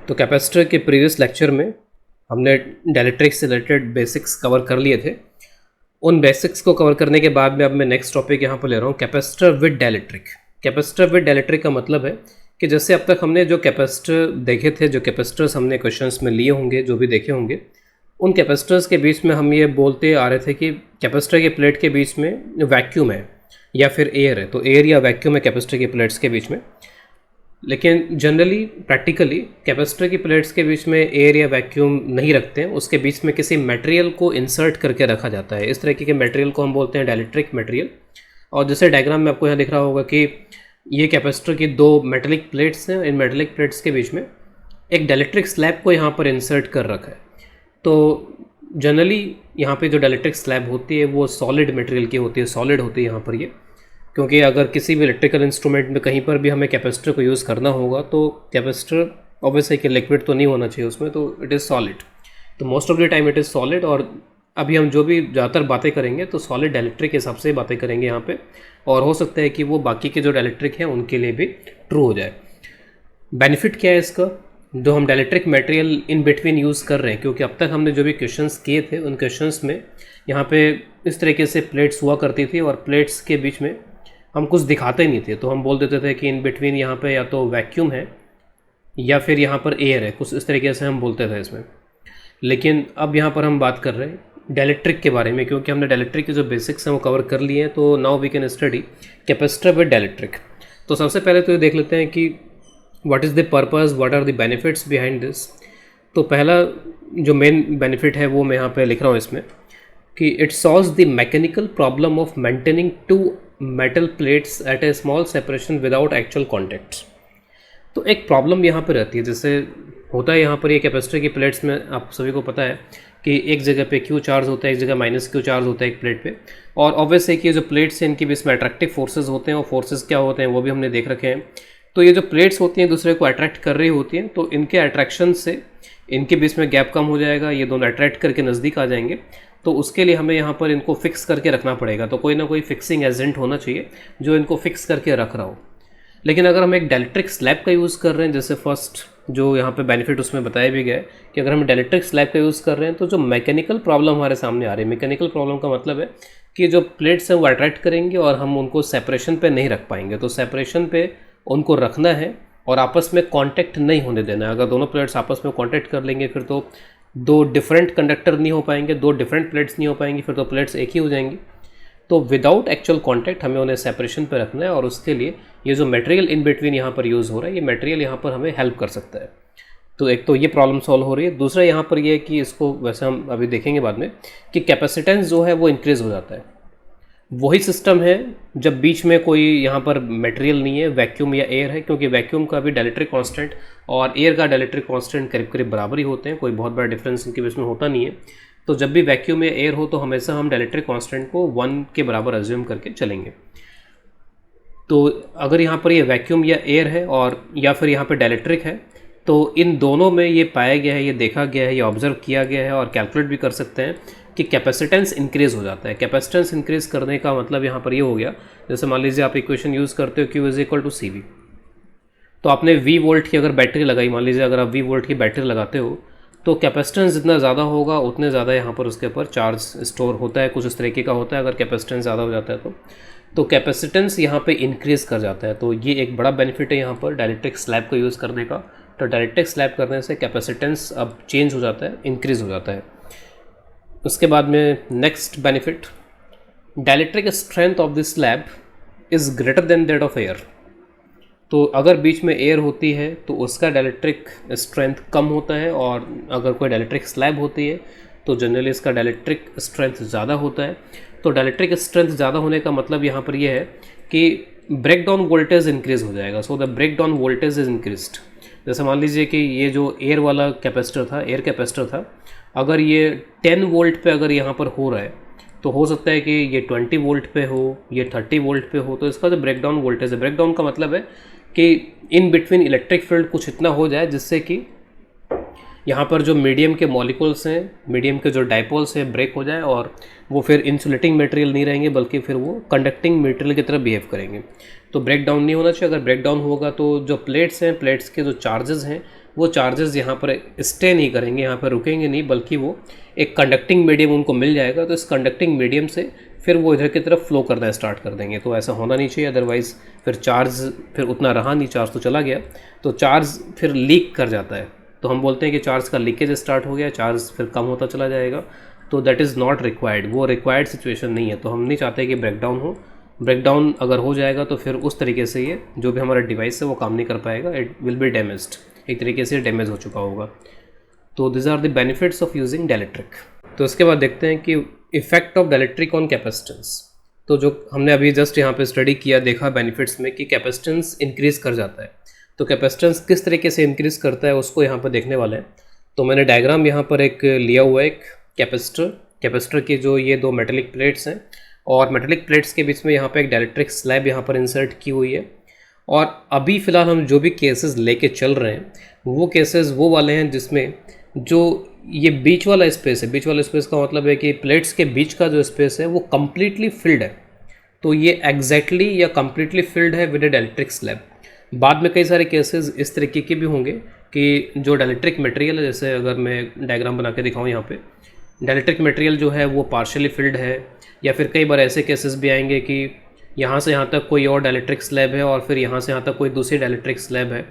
तो कैपेसिटर के previous lecture में हमने डायलेक्ट्रिक्स से रिलेटेड बेसिक्स कवर कर लिए थे। उन बेसिक्स को कवर करने के बाद में अब मैं नेक्स्ट टॉपिक यहाँ पर ले रहा हूँ, capacitor with dielectric. Capacitor with dielectric का मतलब है कि जैसे अब तक हमने जो कैपेसिटर देखे थे, जो कैपेसिटर्स हमने क्वेश्चंस में लिए होंगे, जो भी देखे होंगे, उन कैपेसिटर्स के बीच में हम ये बोलते आ रहे थे कि कैपेसिटर के प्लेट के बीच में वैक्यूम है या फिर एयर है। तो एयर या वैक्यूम है कैपेसिटर की प्लेट्स के बीच में। लेकिन जनरली प्रैक्टिकली कैपेसिटर की प्लेट्स के बीच में एयर या वैक्यूम नहीं रखते हैं, उसके बीच में किसी मटेरियल को इंसर्ट करके रखा जाता है। इस तरीके के मटेरियल को हम बोलते हैं डायलेक्ट्रिक मटेरियल। और जैसे डायग्राम में आपको यहाँ दिख रहा होगा कि ये कैपेसिटर की दो मेटेलिक प्लेट्स हैं। इन मेटेलिक प्लेट्स के बीच में एक डायलेक्ट्रिक स्लैब को यहाँ पर इंसर्ट कर रखा है। तो जनरली यहाँ पे जो डायलेक्ट्रिक स्लैब होती है वो सॉलिड मटेरियल की होती है, सॉलिड होती है यहाँ पर ये, क्योंकि अगर किसी भी इलेक्ट्रिकल इंस्ट्रूमेंट में कहीं पर भी हमें कैपेसिटर को यूज़ करना होगा तो कैपेसिटर ऑब्वियसली कि लिक्विड तो नहीं होना चाहिए उसमें, तो इट इज़ सॉलिड। तो most of the time it is solid. और अभी हम जो भी ज़्यादातर बातें करेंगे तो सॉलिड डायलेक्ट्रिक के हिसाब से बातें करेंगे यहाँ पे, और हो सकता है कि वो बाकी के जो डायलेक्ट्रिक हैं उनके लिए भी ट्रू हो जाए। बेनिफिट क्या है इसका, जो हम dielectric material in between use कर रहे हैं, क्योंकि अब तक हमने जो भी क्वेश्चंस किए थे उन क्वेश्चंस में यहाँ पे इस तरीके से प्लेट्स हुआ करती थी और प्लेट्स के बीच में हम कुछ दिखाते नहीं थे, तो हम बोल देते थे कि इन बिटवीन यहाँ पे या तो वैक्यूम है या फिर यहाँ पर एयर है, कुछ इस तरीके से हम बोलते थे इसमें। लेकिन अब यहाँ पर हम बात कर रहे हैं डायलेक्ट्रिक के बारे में, क्योंकि हमने डायलेक्ट्रिक के जो बेसिक्स हैं वो कवर कर लिए हैं। तो now we can study capacitor with dielectric. तो सबसे पहले तो ये देख लेते हैं कि what is the purpose, what are the benefits behind this. तो पहला जो मेन बेनिफिट है वो मैं यहाँ पे लिख रहा हूँ इसमें कि it solves the mechanical problem of maintaining two metal plates at a small separation without actual contact. तो एक प्रॉब्लम यहाँ पे रहती है, जैसे होता है यहाँ पर ये कैपेसिटर की प्लेट्स में आप सभी को पता है कि एक जगह पे क्यू चार्ज होता है, एक जगह माइनस क्यू चार्ज होता है एक प्लेट पे। और ऑब्वियस है कि ये जो प्लेट्स हैं इनके बीच में अट्रैक्टिव फोर्सेज होते हैं, और फोर्सेज क्या होते हैं वो भी हमने देख रखे हैं। तो ये जो प्लेट्स होती हैं दूसरे को अट्रैक्ट कर रही होती हैं, तो इनके अट्रैक्शन से इनके बीच में गैप कम हो जाएगा, ये दोनों अट्रैक्ट करके नज़दीक आ जाएंगे। तो उसके लिए हमें यहाँ पर इनको फिक्स करके रखना पड़ेगा। तो कोई ना कोई फिक्सिंग एजेंट होना चाहिए जो इनको फिक्स करके रख रहा हो। लेकिन अगर हम एक डायलेक्ट्रिक स्लैब का यूज़ कर रहे हैं, जैसे फर्स्ट जो यहाँ पे बेनिफिट उसमें बताया भी गया है कि अगर हम डायलेक्ट्रिक स्लैब का यूज़ कर रहे हैं तो जो मैकेनिकल प्रॉब्लम हमारे सामने आ रही है, मैकेनिकल प्रॉब्लम का मतलब है कि जो प्लेट्स हैं वो अट्रैक्ट करेंगे और हम उनको सेपरेशन पे नहीं रख पाएंगे। तो सेपरेशन पे उनको रखना है और आपस में कांटेक्ट नहीं होने देना है। अगर दोनों प्लेट्स आपस में कांटेक्ट कर लेंगे फिर तो दो डिफरेंट कंडक्टर नहीं हो पाएंगे, दो डिफरेंट प्लेट्स नहीं हो पाएंगी, फिर तो प्लेट्स एक ही हो जाएंगी। तो विदाउट एक्चुअल कांटेक्ट हमें उन्हें सेपरेशन पे रखना है, और उसके लिए ये जो मटेरियल इन बिटवीन यहाँ पर यूज़ हो रहा है, ये मटेरियल यहाँ पर हमें हेल्प कर सकता है। तो एक तो ये प्रॉब्लम सॉल्व हो रही है। दूसरा यहाँ पर ये है कि इसको वैसे हम अभी देखेंगे बाद में कि कैपेसिटेंस जो है वो इंक्रीज़ हो जाता है। वही सिस्टम है जब बीच में कोई यहाँ पर मटेरियल नहीं है, वैक्यूम या एयर है, क्योंकि वैक्यूम का भी डायलेक्ट्रिक कांस्टेंट और एयर का डायलेक्ट्रिक कांस्टेंट करीब करीब बराबर ही होते हैं, कोई बहुत बड़ा डिफरेंस इनके बीच में होता नहीं है। तो जब भी वैक्यूम या एयर हो तो हमेशा हम डायलेक्ट्रिक कांस्टेंट को 1 के बराबर अज्यूम करके चलेंगे। तो अगर यहाँ पर ये वैक्यूम या एयर है और या फिर यहाँ पर डायलेक्ट्रिक है, तो इन दोनों में ये पाया गया है, ये देखा गया है, ये ऑब्जर्व किया गया है और कैलकुलेट भी कर सकते हैं कि कैपेसिटेंस इंक्रीज़ हो जाता है। कैपेसिटेंस इंक्रीज़ करने का मतलब यहाँ पर ये हो गया, जैसे मान लीजिए आप इक्वेशन यूज़ करते हो Q is equal to C V. तो आपने V वोल्ट की अगर बैटरी लगाई, मान लीजिए अगर आप V वोल्ट की बैटरी लगाते हो तो कैपेसिटेंस जितना ज़्यादा होगा उतने ज़्यादा यहाँ पर उसके ऊपर चार्ज स्टोर होता है, कुछ इस तरीके का होता है अगर कैपेसिटेंस ज़्यादा हो जाता है तो कैपेसिटेंस यहाँ पे इंक्रीज़ कर जाता है। तो ये एक बड़ा बेनिफिट है यहाँ पर डायलेक्ट्रिक स्लैब को यूज़ करने का। तो डायलेक्ट्रिक स्लैब करने से कैपेसिटेंस अब चेंज हो जाता है, इंक्रीज़ हो जाता है। उसके बाद में next benefit, dielectric strength of this slab is greater than that of air. तो अगर बीच में एयर होती है तो उसका डायलेक्ट्रिक स्ट्रेंथ कम होता है, और अगर कोई डायलेक्ट्रिक स्लैब होती है तो जनरली इसका डायलेक्ट्रिक स्ट्रेंथ ज़्यादा होता है। तो डायलेक्ट्रिक स्ट्रेंथ ज़्यादा होने का मतलब यहाँ पर यह है कि ब्रेक डाउन वोल्टेज इंक्रीज़ हो जाएगा। So the breakdown voltage is increased. जैसे मान लीजिए कि ये जो एयर वाला कैपेसिटर था, एयर कैपेसिटर था, अगर ये 10 वोल्ट पे अगर यहाँ पर हो रहा है तो हो सकता है कि ये 20 वोल्ट पे हो, ये 30 वोल्ट पे हो। तो इसका जो ब्रेक डाउन वोल्टेज है, ब्रेक डाउन का मतलब है कि इन बिटवीन इलेक्ट्रिक फील्ड कुछ इतना हो जाए जिससे कि यहाँ पर जो मीडियम के मॉलिक्यूल्स हैं, मीडियम के जो डाइपोल्स हैं, ब्रेक हो जाए और वो फिर इंसुलेटिंग मटेरियल नहीं रहेंगे बल्कि फिर वो कंडक्टिंग मटेरियल की तरह बिहेव करेंगे। तो ब्रेक डाउन नहीं होना चाहिए। अगर ब्रेक डाउन होगा तो जो प्लेट्स हैं, प्लेट्स के जो चार्जेस हैं वो चार्जेस यहाँ पर स्टे नहीं करेंगे, यहाँ पर रुकेंगे नहीं, बल्कि वो एक कंडक्टिंग मीडियम उनको मिल जाएगा। तो इस कंडक्टिंग मीडियम से फिर वो इधर की तरफ फ्लो करना स्टार्ट कर देंगे। तो ऐसा होना नहीं चाहिए, अदरवाइज़ फिर चार्ज फिर उतना रहा नहीं, चार्ज तो चला गया, तो चार्ज फिर लीक कर जाता है। तो हम बोलते हैं कि चार्ज का लीकेज स्टार्ट हो गया, चार्ज फिर कम होता चला जाएगा। तो दैट इज़ नॉट रिक्वायर्ड, वो रिक्वायर्ड सिचुएशन नहीं है। तो हम नहीं चाहते कि ब्रेकडाउन हो। ब्रेकडाउन अगर हो जाएगा तो फिर उस तरीके से ये जो भी हमारा डिवाइस है वो काम नहीं कर पाएगा, इट विल बी डैमेज्ड, एक तरीके से डैमेज हो चुका होगा। तो this are the benefits of using dielectric. तो इसके बाद देखते हैं कि effect of dielectric on capacitance. तो जो हमने अभी जस्ट यहाँ पे स्टडी किया, देखा बेनिफिट्स में कि कैपेसिटेंस इंक्रीज़ कर जाता है। तो कैपेसिटेंस किस तरीके से इंक्रीज़ करता है उसको यहाँ पर देखने वाले हैं। तो मैंने डायग्राम यहाँ पर एक लिया हुआ है, एक कैपेसिटर की जो ये दो मेटेलिक प्लेट्स हैं, और मेटेलिक प्लेट्स के बीच में यहाँ पे एक डाइलेक्ट्रिक स्लैब यहाँ पर इंसर्ट की हुई है। और अभी फ़िलहाल हम जो भी केसेस लेके चल रहे हैं वो केसेस वो वाले हैं जिसमें जो ये बीच वाला स्पेस है, बीच वाला स्पेस का मतलब है कि प्लेट्स के बीच का जो स्पेस है वो कम्प्लीटली फिल्ड है। तो ये एग्जैक्टली या कम्प्लीटली फिल्ड है विद ए डाइलेक्ट्रिक स्लैब। बाद में कई सारे केसेस इस तरीके के भी होंगे कि जो डाइलेक्ट्रिक मटेरियल है, जैसे अगर मैं डायग्राम बना के दिखाऊँ यहाँ पे, डाइलेक्ट्रिक मटेरियल जो है वो पार्शियली फिल्ड है, या फिर कई बार ऐसे केसेस भी आएंगे कि यहाँ से यहाँ तक कोई और डाइलेक्ट्रिक स्लैब है और फिर यहाँ से यहाँ तक कोई दूसरी डाइलेक्ट्रिक स्लैब है।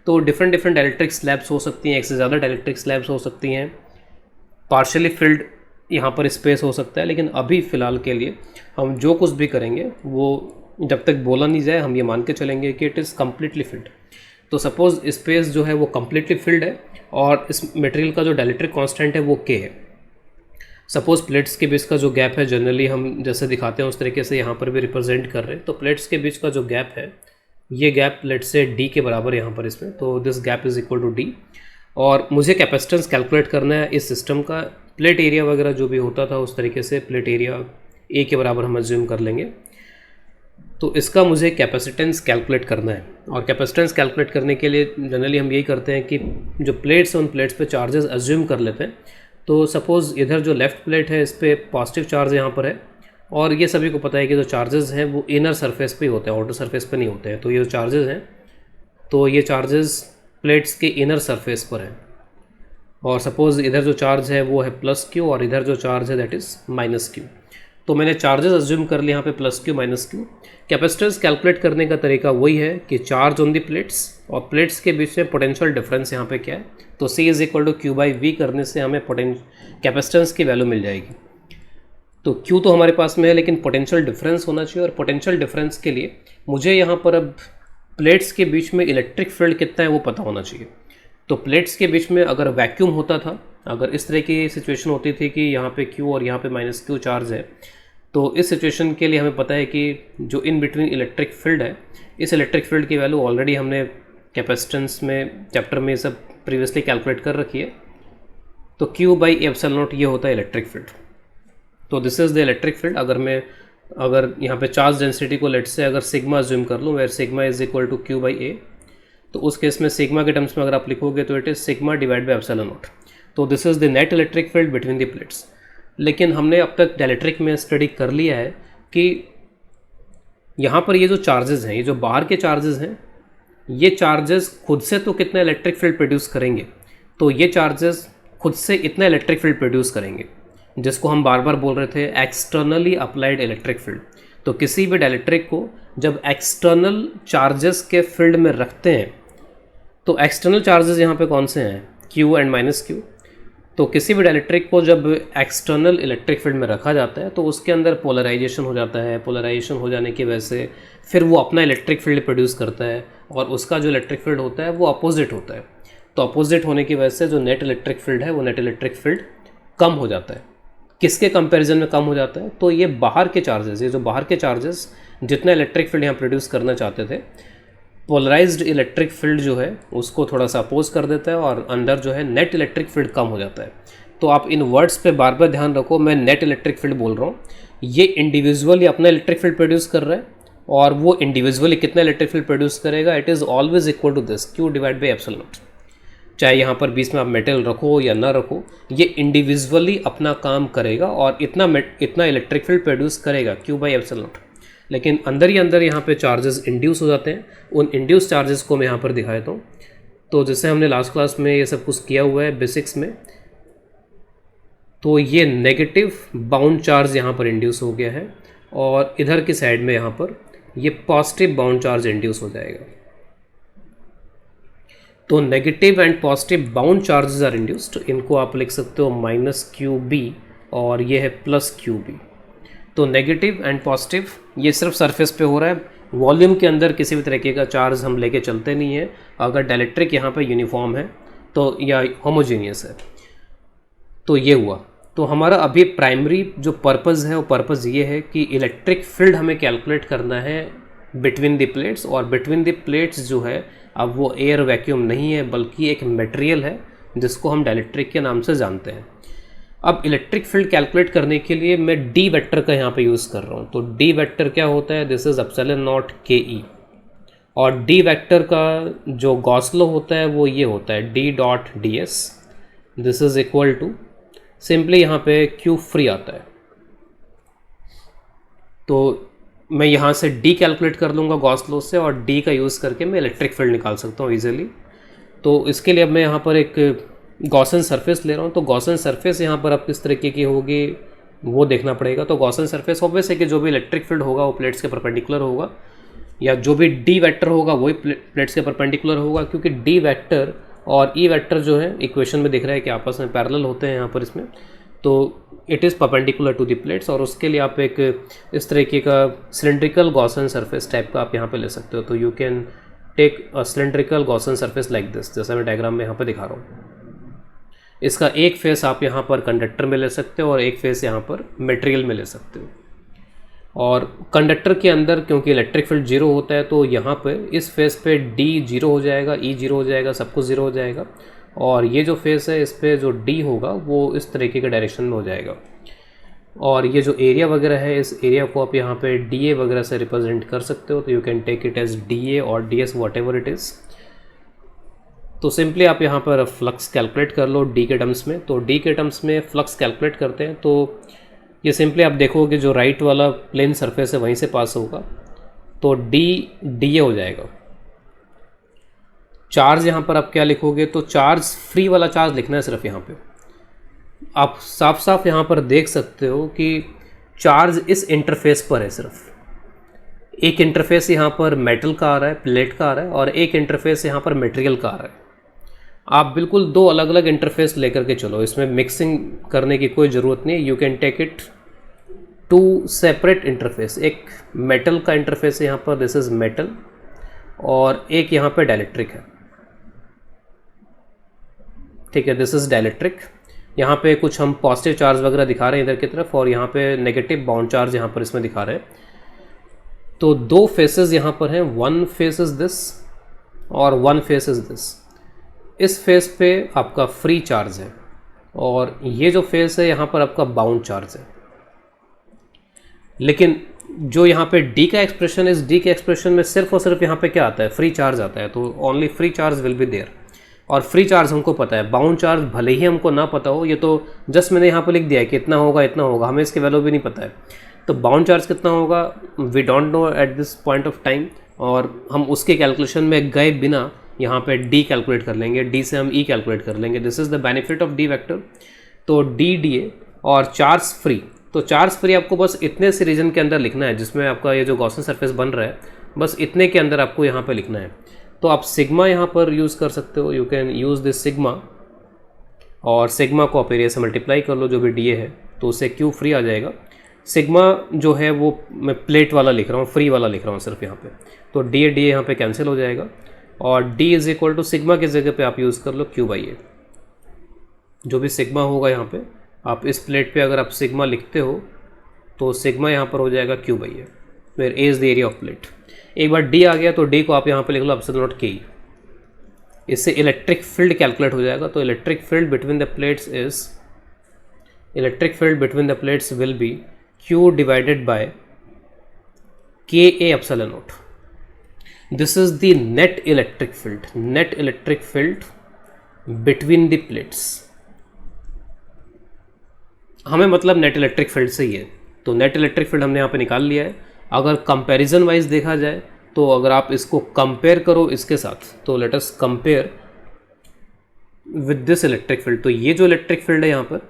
तो डिफरेंट डाइलेक्ट्रिक स्लैब्स हो सकती हैं, एक से ज़्यादा डाइलेक्ट्रिक स्लैब्स हो सकती हैं, पार्शियली फिल्ड यहाँ पर स्पेस हो सकता है। लेकिन अभी फ़िलहाल के लिए हम जो कुछ भी करेंगे वो जब तक बोला नहीं जाए हम ये मान के चलेंगे कि इट इज़ कम्प्लीटली फिल्ड। तो सपोज़ स्पेस जो है वो कम्प्लीटली फिल्ड है और इस मटेरियल का जो डाइलेक्ट्रिक कांस्टेंट है वो K है। सपोज़ प्लेट्स के बीच का जो गैप है, जनरली हम जैसे दिखाते हैं उस तरीके से यहाँ पर भी रिप्रेजेंट कर रहे हैं। तो प्लेट्स के बीच का जो गैप है, ये गैप लेट से D के बराबर यहाँ पर इसमें, तो this gap is equal to D। और मुझे कैपेसिटेंस कैलकुलेट करना है इस सिस्टम का। प्लेट एरिया वगैरह जो भी होता था उस तरीके से प्लेट एरिया A के बराबर हम अज्यूम कर लेंगे। तो इसका मुझे कैपेसिटेंस कैलकुलेट करना है, और कैपेसिटेंस कैलकुलेट करने के लिए जनरली हम यही करते हैं कि जो प्लेट्स हैं उन प्लेट्स पे चार्जेस अज्यूम कर लेते हैं। तो सपोज़ इधर जो लेफ़्ट प्लेट है इस पर पॉजिटिव चार्ज यहाँ पर है, और ये सभी को पता है कि जो चार्जेस हैं वो इनर सरफेस पे होते हैं, आउटर सरफेस पे नहीं होते हैं। तो ये जो चार्जेस हैं, तो ये चार्जेस प्लेट्स के इनर सरफेस पर हैं। और सपोज़ इधर जो चार्ज है वो है प्लस Q और इधर जो चार्ज है दैट इज़ माइनस Q। तो मैंने चार्जेस अज्यूम कर लिए यहाँ पे plus Q minus Q। Capacitance calculate करने का तरीका वही है कि चार्ज ऑन दी प्लेट्स और प्लेट्स के बीच में पोटेंशियल डिफरेंस यहाँ पे क्या है। तो C is equal to Q/V करने से हमें कैपेसिटेंस की वैल्यू मिल जाएगी। तो Q तो हमारे पास में है, लेकिन पोटेंशियल डिफरेंस होना चाहिए, और पोटेंशियल डिफरेंस के लिए मुझे यहाँ पर अब प्लेट्स के बीच में इलेक्ट्रिक फील्ड कितना है वो पता होना चाहिए। तो प्लेट्स के बीच में अगर वैक्यूम होता था, अगर इस तरह की सिचुएशन होती थी कि यहाँ पे Q और यहाँ पे माइनस Q चार्ज है, तो इस सिचुएशन के लिए हमें पता है कि जो इन बिटवीन इलेक्ट्रिक फील्ड है, इस इलेक्ट्रिक फील्ड की वैल्यू ऑलरेडी हमने कैपेसिटेंस में चैप्टर में सब प्रीवियसली कैलकुलेट कर रखी है। तो Q/ε0 ये होता है इलेक्ट्रिक फील्ड। तो this is the electric field. अगर यहाँ पे चार्ज डेंसिटी को लेट से अगर सिग्मा अज्यूम कर लूँ, where sigma is equal to Q/A, तो उस केस में सिग्मा के टर्म्स में अगर आप लिखोगे तो it is sigma divide by ε0। तो this is the net electric field between the plates. लेकिन हमने अब तक डाइलेक्ट्रिक में स्टडी कर लिया है कि यहाँ पर ये जो चार्जेस हैं, ये जो बाहर के चार्जेस हैं, ये चार्जेस खुद से तो कितना इलेक्ट्रिक फील्ड प्रोड्यूस करेंगे। तो ये चार्जेस खुद से इतना इलेक्ट्रिक फील्ड प्रोड्यूस करेंगे, जिसको हम बार बार बोल रहे थे एक्सटर्नली अप्लाइड इलेक्ट्रिक फील्ड। तो किसी भी डाइलेक्ट्रिक को जब एक्सटर्नल चार्जेस के फील्ड में रखते हैं, तो एक्सटर्नल चार्जेस यहाँ पे कौन से हैं, Q एंड माइनस Q। तो किसी भी डाइलेक्ट्रिक को जब एक्सटर्नल इलेक्ट्रिक फील्ड में रखा जाता है तो उसके अंदर पोलराइजेशन हो जाता है। पोलराइजेशन हो जाने की वजह से फिर वो अपना इलेक्ट्रिक फील्ड प्रोड्यूस करता है, और उसका जो इलेक्ट्रिक फील्ड होता है वो अपोजिट होता है। तो अपोजिट होने की वजह से जो नेट इलेक्ट्रिक फील्ड है वो नेट इलेक्ट्रिक फील्ड कम हो जाता है। किसके कंपैरिजन में कम हो जाता है, तो ये बाहर के चार्जेस, ये जो बाहर के चार्जेस जितना इलेक्ट्रिक फील्ड यहाँ प्रोड्यूस करना चाहते थे, पोलराइज्ड इलेक्ट्रिक फील्ड जो है उसको थोड़ा सा अपोज कर देता है, और अंदर जो है नेट इलेक्ट्रिक फील्ड कम हो जाता है। तो आप इन वर्ड्स पे बार बार ध्यान रखो, मैं नेट इलेक्ट्रिक फील्ड बोल रहा हूँ। ये इंडिविजुअली अपना इलेक्ट्रिक फील्ड प्रोड्यूस कर रहा है, और वो इंडिविजुअली कितना इलेक्ट्रिक फील्ड प्रोड्यूस करेगा, it is always equal to this Q divide by ε0। चाहे यहाँ पर बीच में आप मेटल रखो या ना रखो, ये इंडिविजुअली अपना काम करेगा और इतना इलेक्ट्रिक फील्ड प्रोड्यूस करेगा Q/ε0। लेकिन अंदर ही अंदर यहाँ पे चार्जेस इंड्यूस हो जाते हैं। उन इंड्यूस चार्जेस को मैं यहाँ पर दिखा देता हूँ। तो जैसे हमने लास्ट क्लास में ये सब कुछ किया हुआ है बेसिक्स में, तो ये नेगेटिव बाउंड चार्ज यहाँ पर इंड्यूस हो गया है और इधर की साइड में यहाँ पर ये पॉजिटिव बाउंड चार्ज इंड्यूस हो जाएगा। तो negative and positive bound charges are induced, इनको आप लिख सकते हो -QB और ये है +QB। तो नेगेटिव एंड पॉजिटिव ये सिर्फ सरफेस पे हो रहा है, वॉल्यूम के अंदर किसी भी तरीके का चार्ज हम लेके चलते नहीं है अगर डाइलेक्ट्रिक यहाँ पे यूनिफॉर्म है तो, या होमोजीनियस है। तो ये हुआ। तो हमारा अभी प्राइमरी जो पर्पज़ है वो पर्पज़ ये है कि इलेक्ट्रिक फील्ड हमें कैलकुलेट करना है बिटवीन द प्लेट्स, और बिटवीन द प्लेट्स जो है अब वो एयर वैक्यूम नहीं है बल्कि एक मटेरियल है जिसको हम डाइलेक्ट्रिक के नाम से जानते हैं। अब इलेक्ट्रिक फील्ड कैलकुलेट करने के लिए मैं डी वेक्टर का यहाँ पे यूज़ कर रहा हूँ। तो डी वेक्टर क्या होता है, दिस इज़ ε0 KE, और डी वेक्टर का जो गॉस लॉ होता है वो ये होता है D.ds, this is equal to simply यहाँ पे Q फ्री आता है। तो मैं यहाँ से D कैलकुलेट कर लूँगा गॉस लॉ से, और D का यूज़ करके मैं इलेक्ट्रिक फील्ड निकाल सकता हूँ ईजिली। तो इसके लिए अब मैं यहाँ पर एक गॉसन सरफेस ले रहा हूँ। तो गॉसन सरफेस यहाँ पर अब किस तरीके की होगी वो देखना पड़ेगा। तो गॉसन सरफेस ऑब्वियस है कि जो भी इलेक्ट्रिक फील्ड होगा वो प्लेट्स के परपेंडिकुलर होगा, या जो भी डी वेक्टर होगा वही प्लेट्स के परपेंडिकुलर होगा, क्योंकि डी वेक्टर और ई वेक्टर जो है इक्वेशन में दिख रहा है कि आपस में पैरेलल होते हैं यहाँ पर इसमें। तो it is perpendicular to the plates, और उसके लिए आप एक इस तरीके का सिलेंड्रिकल गॉसन सरफेस टाइप का आप यहाँ पे ले सकते हो। तो you can take a cylindrical Gaussian surface like this, जैसा मैं डायग्राम में यहाँ पे दिखा रहा हूँ। इसका एक फेस आप यहाँ पर कंडक्टर में ले सकते हो और एक फेस यहाँ पर मटेरियल में ले सकते हो। और कंडक्टर के अंदर क्योंकि इलेक्ट्रिक फील्ड 0 होता है तो यहाँ पे इस फेस पे D 0 हो जाएगा, E 0 हो जाएगा, सब कुछ 0 हो जाएगा, और ये जो फेस है इस पे जो D होगा वो इस तरीके के डायरेक्शन में हो जाएगा। और ये जो एरिया वगैरह है इस एरिया को आप यहाँ पे DA वगैरह से रिप्रेजेंट कर सकते हो। तो you can take it as DA और DS whatever it is. तो सिंपली आप यहाँ पर फ्लक्स कैलकुलेट कर लो D के टर्म्स में। तो D के टर्म्स में फ्लक्स कैलकुलेट करते हैं तो ये सिंपली आप देखोगे जो राइट वाला प्लेन सरफेस है वहीं से पास होगा, तो DA हो जाएगा। चार्ज यहाँ पर आप क्या लिखोगे, तो चार्ज फ्री वाला चार्ज लिखना है सिर्फ। यहाँ पे आप साफ साफ यहाँ पर देख सकते हो कि चार्ज इस इंटरफेस पर है। सिर्फ एक इंटरफेस यहाँ पर मेटल का आ रहा है, प्लेट का आ रहा है, और एक इंटरफेस यहाँ पर मटेरियल का आ रहा है। आप बिल्कुल दो अलग अलग इंटरफेस लेकर के चलो, इसमें मिक्सिंग करने की कोई ज़रूरत नहीं है। You can take it to separate interface. एक मेटल का इंटरफेस है यहाँ पर, दिस इज़ मेटल, और एक यहाँ पे डाइलेक्ट्रिक है। ठीक है, दिस इज़ डाइलेक्ट्रिक। यहाँ पे कुछ हम पॉजिटिव चार्ज वगैरह दिखा रहे हैं इधर की तरफ, और यहाँ पे नेगेटिव बाउंड चार्ज यहाँ पर इसमें दिखा रहे हैं। तो दो फेसेस यहाँ पर हैं, वन फेस इज़ दिस और वन फेस इज़ दिस। इस फेस पे आपका फ्री चार्ज है, और ये जो फेस है यहाँ पर आपका बाउंड चार्ज है। लेकिन जो यहाँ पे D का एक्सप्रेशन, इस D के एक्सप्रेशन में सिर्फ और सिर्फ यहाँ पे क्या आता है, फ्री चार्ज आता है। तो only free charge will be there, और फ्री चार्ज हमको पता है। बाउंड चार्ज भले ही हमको ना पता हो, ये तो जस्ट मैंने यहाँ पे लिख दिया है कि इतना होगा इतना होगा, हमें इसकी वैल्यू भी नहीं पता है। तो बाउंड चार्ज कितना होगा we don't know at this point of time, और हम उसके कैलकुलेशन में गए बिना यहाँ पे D कैलकुलेट कर लेंगे, D से हम E कैलकुलेट कर लेंगे। This is the benefit of D vector. तो DA और चार्ज फ्री। तो चार्ज फ्री आपको बस इतने से रीजन के अंदर लिखना है जिसमें आपका ये जो गॉसन सरफेस बन रहा है, बस इतने के अंदर आपको यहाँ पे लिखना है। तो आप सिग्मा यहाँ पर यूज़ कर सकते हो, you can use this sigma, और सिग्मा को आप एरिया से मल्टीप्लाई कर लो जो भी DA है, तो उससे Q फ्री आ जाएगा। सिग्मा जो है वो मैं प्लेट वाला लिख रहा हूँ, फ्री वाला लिख रहा हूँ सिर्फ यहाँ पे। तो DA यहाँ पे कैंसिल हो जाएगा, और D is equal to sigma की जगह पे आप यूज़ कर लो Q/A। जो भी सिग्मा होगा यहाँ पे, आप इस प्लेट पे अगर आप सिग्मा लिखते हो तो सिग्मा यहाँ पर हो जाएगा Q/A, where A is the area of plate. एक बार D आ गया तो D को आप यहाँ पे लिख लो ε0 KE। इससे इलेक्ट्रिक फील्ड कैलकुलेट हो जाएगा। तो electric field between the plates will be Q divided by KA ε0। This is the net electric field between the plates। हमें मतलब नेट इलेक्ट्रिक फील्ड से ही है, तो नेट इलेक्ट्रिक फील्ड हमने यहाँ पे निकाल लिया है। अगर कंपैरिजन वाइज देखा जाए तो अगर आप इसको कंपेयर करो इसके साथ, तो let us compare with this electric field. तो ये जो इलेक्ट्रिक फील्ड है यहाँ पर,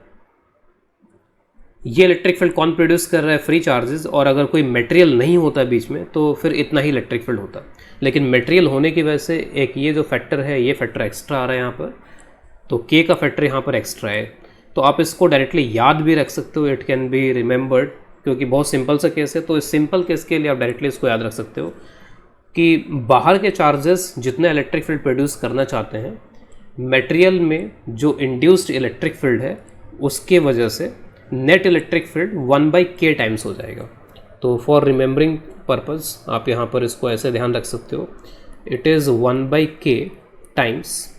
ये इलेक्ट्रिक फील्ड कौन प्रोड्यूस कर रहा है? Free charges. और अगर कोई मटेरियल नहीं होता बीच में तो फिर इतना ही इलेक्ट्रिक फील्ड होता। लेकिन मटेरियल होने की वजह से एक ये जो फैक्टर है, ये फैक्टर एक्स्ट्रा आ रहा है यहाँ पर, तो के का फैक्टर यहाँ पर एक्स्ट्रा है। तो आप इसको डायरेक्टली याद भी रख सकते हो, इट कैन बी रिमेंबर्ड, क्योंकि बहुत सिंपल सा केस है। तो इस सिंपल केस के लिए आप डायरेक्टली इसको याद रख सकते हो कि बाहर के चार्जेस जितने इलेक्ट्रिक फील्ड प्रोड्यूस करना चाहते हैं, मटेरियल में जो इंड्यूस्ड इलेक्ट्रिक फील्ड है उसके वजह से net electric field 1/k times हो जाएगा। तो फॉर रिमेंबरिंग पर्पज़ आप यहाँ पर इसको ऐसे ध्यान रख सकते हो, it is 1/k times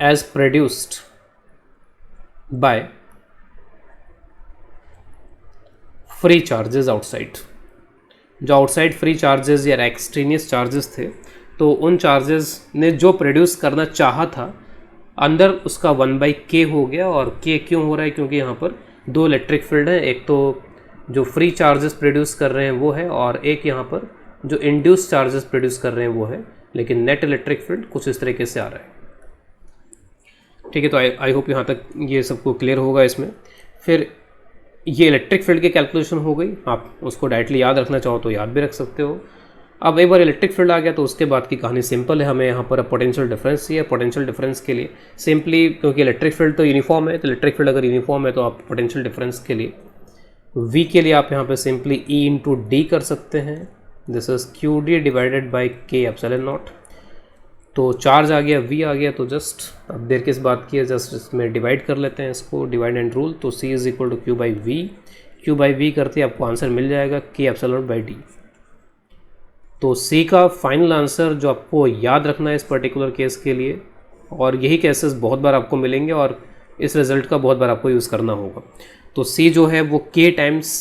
as produced by free charges outside। जो आउटसाइड फ्री चार्जेस या एक्सट्रेनियस चार्जेस थे, तो उन चार्जेस ने जो प्रोड्यूस करना चाहा था अंदर उसका 1/k हो गया। और k क्यों हो रहा है? क्योंकि यहाँ पर दो इलेक्ट्रिक फील्ड हैं, एक तो जो फ्री चार्जेस प्रोड्यूस कर रहे हैं वो है, और एक यहाँ पर जो इंड्यूस चार्जेस प्रोड्यूस कर रहे हैं वो है। लेकिन नेट इलेक्ट्रिक फील्ड कुछ इस तरीके से आ रहा है। ठीक है, तो आई होप यहाँ तक ये सबको क्लियर होगा। इसमें फिर ये इलेक्ट्रिक फील्ड की कैलकुलेशन हो गई, आप उसको डायरेक्टली याद रखना चाहो तो याद भी रख सकते हो। अब एक बार इलेक्ट्रिक फील्ड आ गया तो उसके बाद की कहानी सिंपल है। हमें यहाँ पर पोटेंशियल डिफरेंस चाहिए। पोटेंशियल डिफरेंस के लिए सिंपली, क्योंकि इलेक्ट्रिक फील्ड तो यूनिफॉर्म है, तो इलेक्ट्रिक फील्ड अगर यूनिफॉर्म है तो आप पोटेंशियल डिफरेंस के लिए V के लिए आप यहाँ पे सिंपली E/D कर सकते हैं। This is QD divided by K epsilon not. तो चार्ज आ गया, V आ गया, तो जस्ट अब देर किस बात की है, जस्ट इसमें डिवाइड कर लेते हैं इसको, डिवाइड एंड रूल। तो C is equal to Q/V। Q/V करते ही आपको आंसर मिल जाएगा K एप्सिलॉन बाई D। तो C का फाइनल आंसर जो आपको याद रखना है इस पर्टिकुलर केस के लिए, और यही केसेस बहुत बार आपको मिलेंगे और इस रिजल्ट का बहुत बार आपको यूज़ करना होगा। तो C जो है वो K times